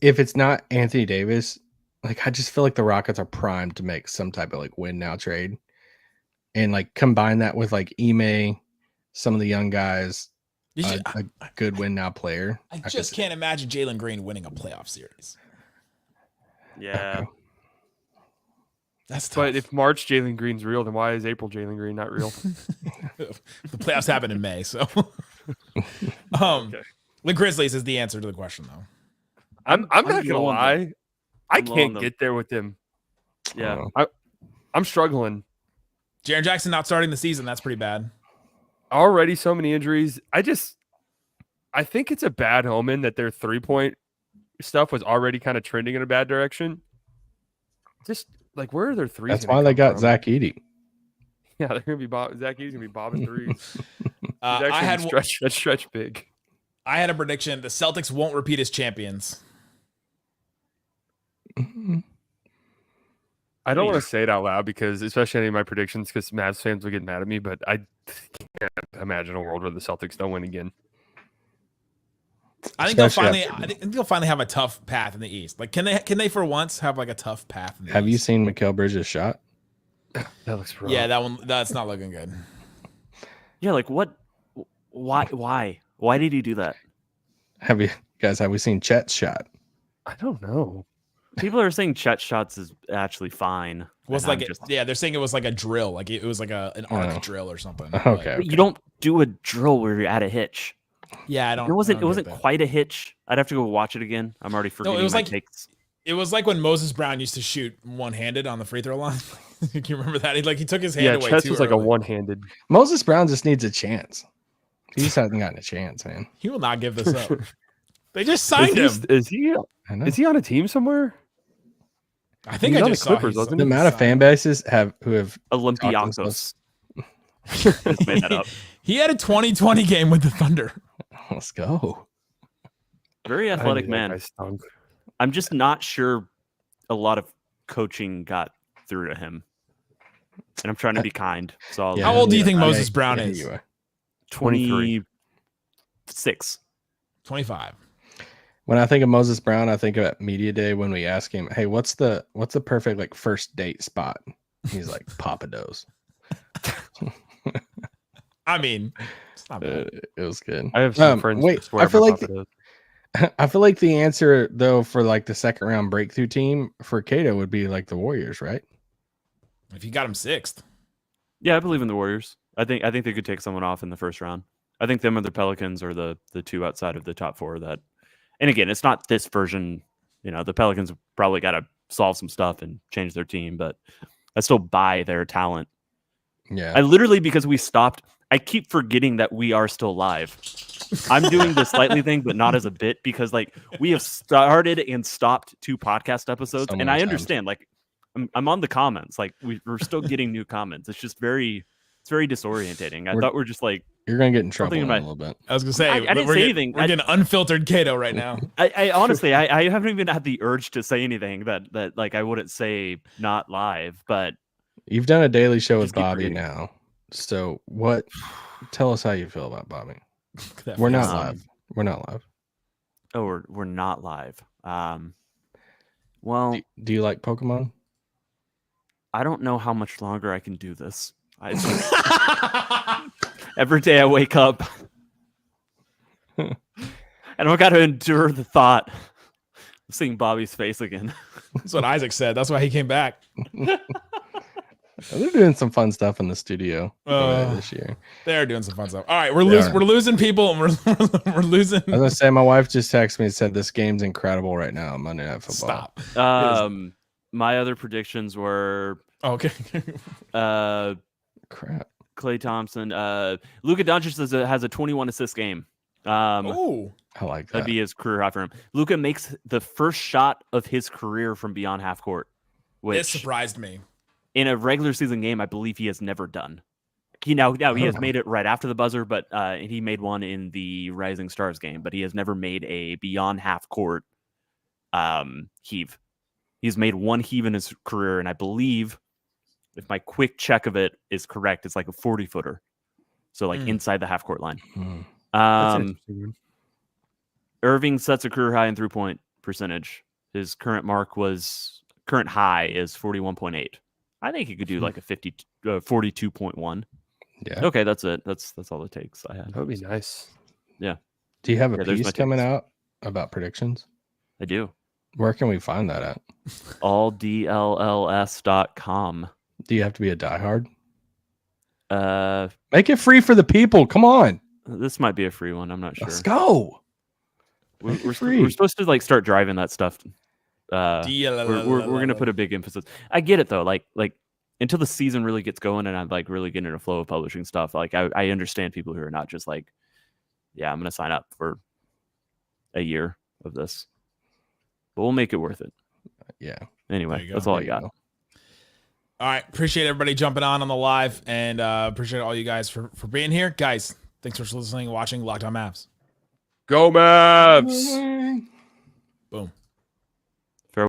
if it's not Anthony Davis, like I just feel like the Rockets are primed to make some type of like win now trade, and like combine that with like Ime, some of the young guys, a good win now player. I just can't imagine Jalen Green winning a playoff series. Yeah. Okay. That's tough. But if March Jalen Green's real, then why is April Jalen Green not real? The playoffs happen in May, so the Grizzlies is the answer to the question, though. I'm not gonna low on lie, them. I I'm low on can't them. get there with them. Yeah. I'm struggling. Jaren Jackson not starting the season, that's pretty bad. Already so many injuries. I think it's a bad omen that their 3-point stuff was already kind of trending in a bad direction. Just like, where are their threes? That's why they got Zach Edey. Yeah, they're gonna be Zach Edey's gonna be bobbing threes. I had stretch big. I had a prediction: the Celtics won't repeat as champions. I don't want to say it out loud because, especially any of my predictions, because Mavs fans will get mad at me. But I can't imagine a world where the Celtics don't win again. I think they'll finally have a tough path in the East. Like, can they for once have like a tough path in the Have East? you seen Mikal Bridges' shot? That looks rough. Yeah, that's not looking good. Yeah, like what? Why did he do that? Have we seen Chet's shot? I don't know. People are saying Chet shots is actually fine. Was like they're saying it was like a drill, like it was like an arc drill or something. Okay. But you don't do a drill where you're at a hitch. Yeah, I don't. It wasn't get that. quite a hitch. I'd have to go watch it again. I'm already forgetting. it was my like takes. It was like when Moses Brown used to shoot one-handed on the free throw line. Can you remember that? He took his hand away Chess too was like early. a one-handed. Moses Brown just needs a chance. He just hasn't gotten a chance, man. He will not give this up. They just signed him. Is he on a team somewhere? I think He's I on just the Clippers, saw wasn't The amount of fan bases who have Olympiacos. Just made that up. He had a 2020 game with the Thunder. Let's go. Very athletic man. I'm just not sure a lot of coaching got through to him. And I'm trying to be kind. So How old do you think Moses Brown is? 26. 25. When I think of Moses Brown, I think about media day when we ask him, "Hey, what's the perfect like first date spot?" He's like, "Papa Do's." I mean, it's not bad. It was good. I have some friends. Wait, I feel like the answer though for like the second round breakthrough team for Cato would be like the Warriors, right? If you got him sixth. Yeah, I believe in the Warriors. I think they could take someone off in the first round. I think them or the Pelicans are the two outside of the top four that. And again, it's not this version. You know, the Pelicans have probably got to solve some stuff and change their team, but I still buy their talent. Yeah. I literally, because we stopped, I keep forgetting that we are still live. I'm doing the slightly thing, but not as a bit, because like we have started and stopped 2 podcast episodes. And I understand, like I'm on the comments, like we're still getting new comments. It's just very disorientating. I thought we're just like, you're going to get in trouble in a little bit. I was going to say, I didn't say anything. We're getting unfiltered Cato right now. I honestly, I haven't even had the urge to say anything that like I wouldn't say not live, but you've done a daily show with Bobby now. So tell us how you feel about Bobby. We're not live. We're not live. Oh, we're not live. Well, do you like Pokemon? I don't know how much longer I can do this. Every day I wake up and I got to endure the thought of seeing Bobby's face again. That's what Isaac said. That's why he came back. They're doing some fun stuff in the studio this year. They're doing some fun stuff. All right, we're losing people, and we're losing. I was gonna say, my wife just texted me and said this game's incredible right now. Monday Night Football. Stop. My other predictions were okay. Crap. Klay Thompson. Luka Doncic has a 21 assist game. Oh, I like that. That'd be his career high for him. Luka makes the first shot of his career from beyond half court, which it surprised me. In a regular season game, I believe he has never done. He has made it right after the buzzer, but he made one in the Rising Stars game. But he has never made a beyond half court heave. He's made one heave in his career, and I believe, if my quick check of it is correct, it's like a 40-footer. So like inside the half-court line. Irving sets a career high in three-point percentage. His current high is 41.8. I think he could do like a 42.1. Yeah. Okay, that's it. That's all it takes. That would be nice. Yeah. Do you have a there's my piece coming tips. out about predictions? I do. Where can we find that at? alldlls.com. Do you have to be a diehard? Make it free for the people. Come on. This might be a free one. I'm not sure. Let's go. We're supposed to like start driving that stuff. We're gonna put a big emphasis. I get it though. Like until the season really gets going and I'm like really getting in a flow of publishing stuff. Like I understand people who are not just like, yeah, I'm gonna sign up for a year of this, but we'll make it worth it. Yeah. Anyway, that's all I got. All right. Appreciate everybody jumping on the live, and appreciate all you guys for being here. Guys, thanks for listening and watching Locked On Mavs. Go Mavs! Boom.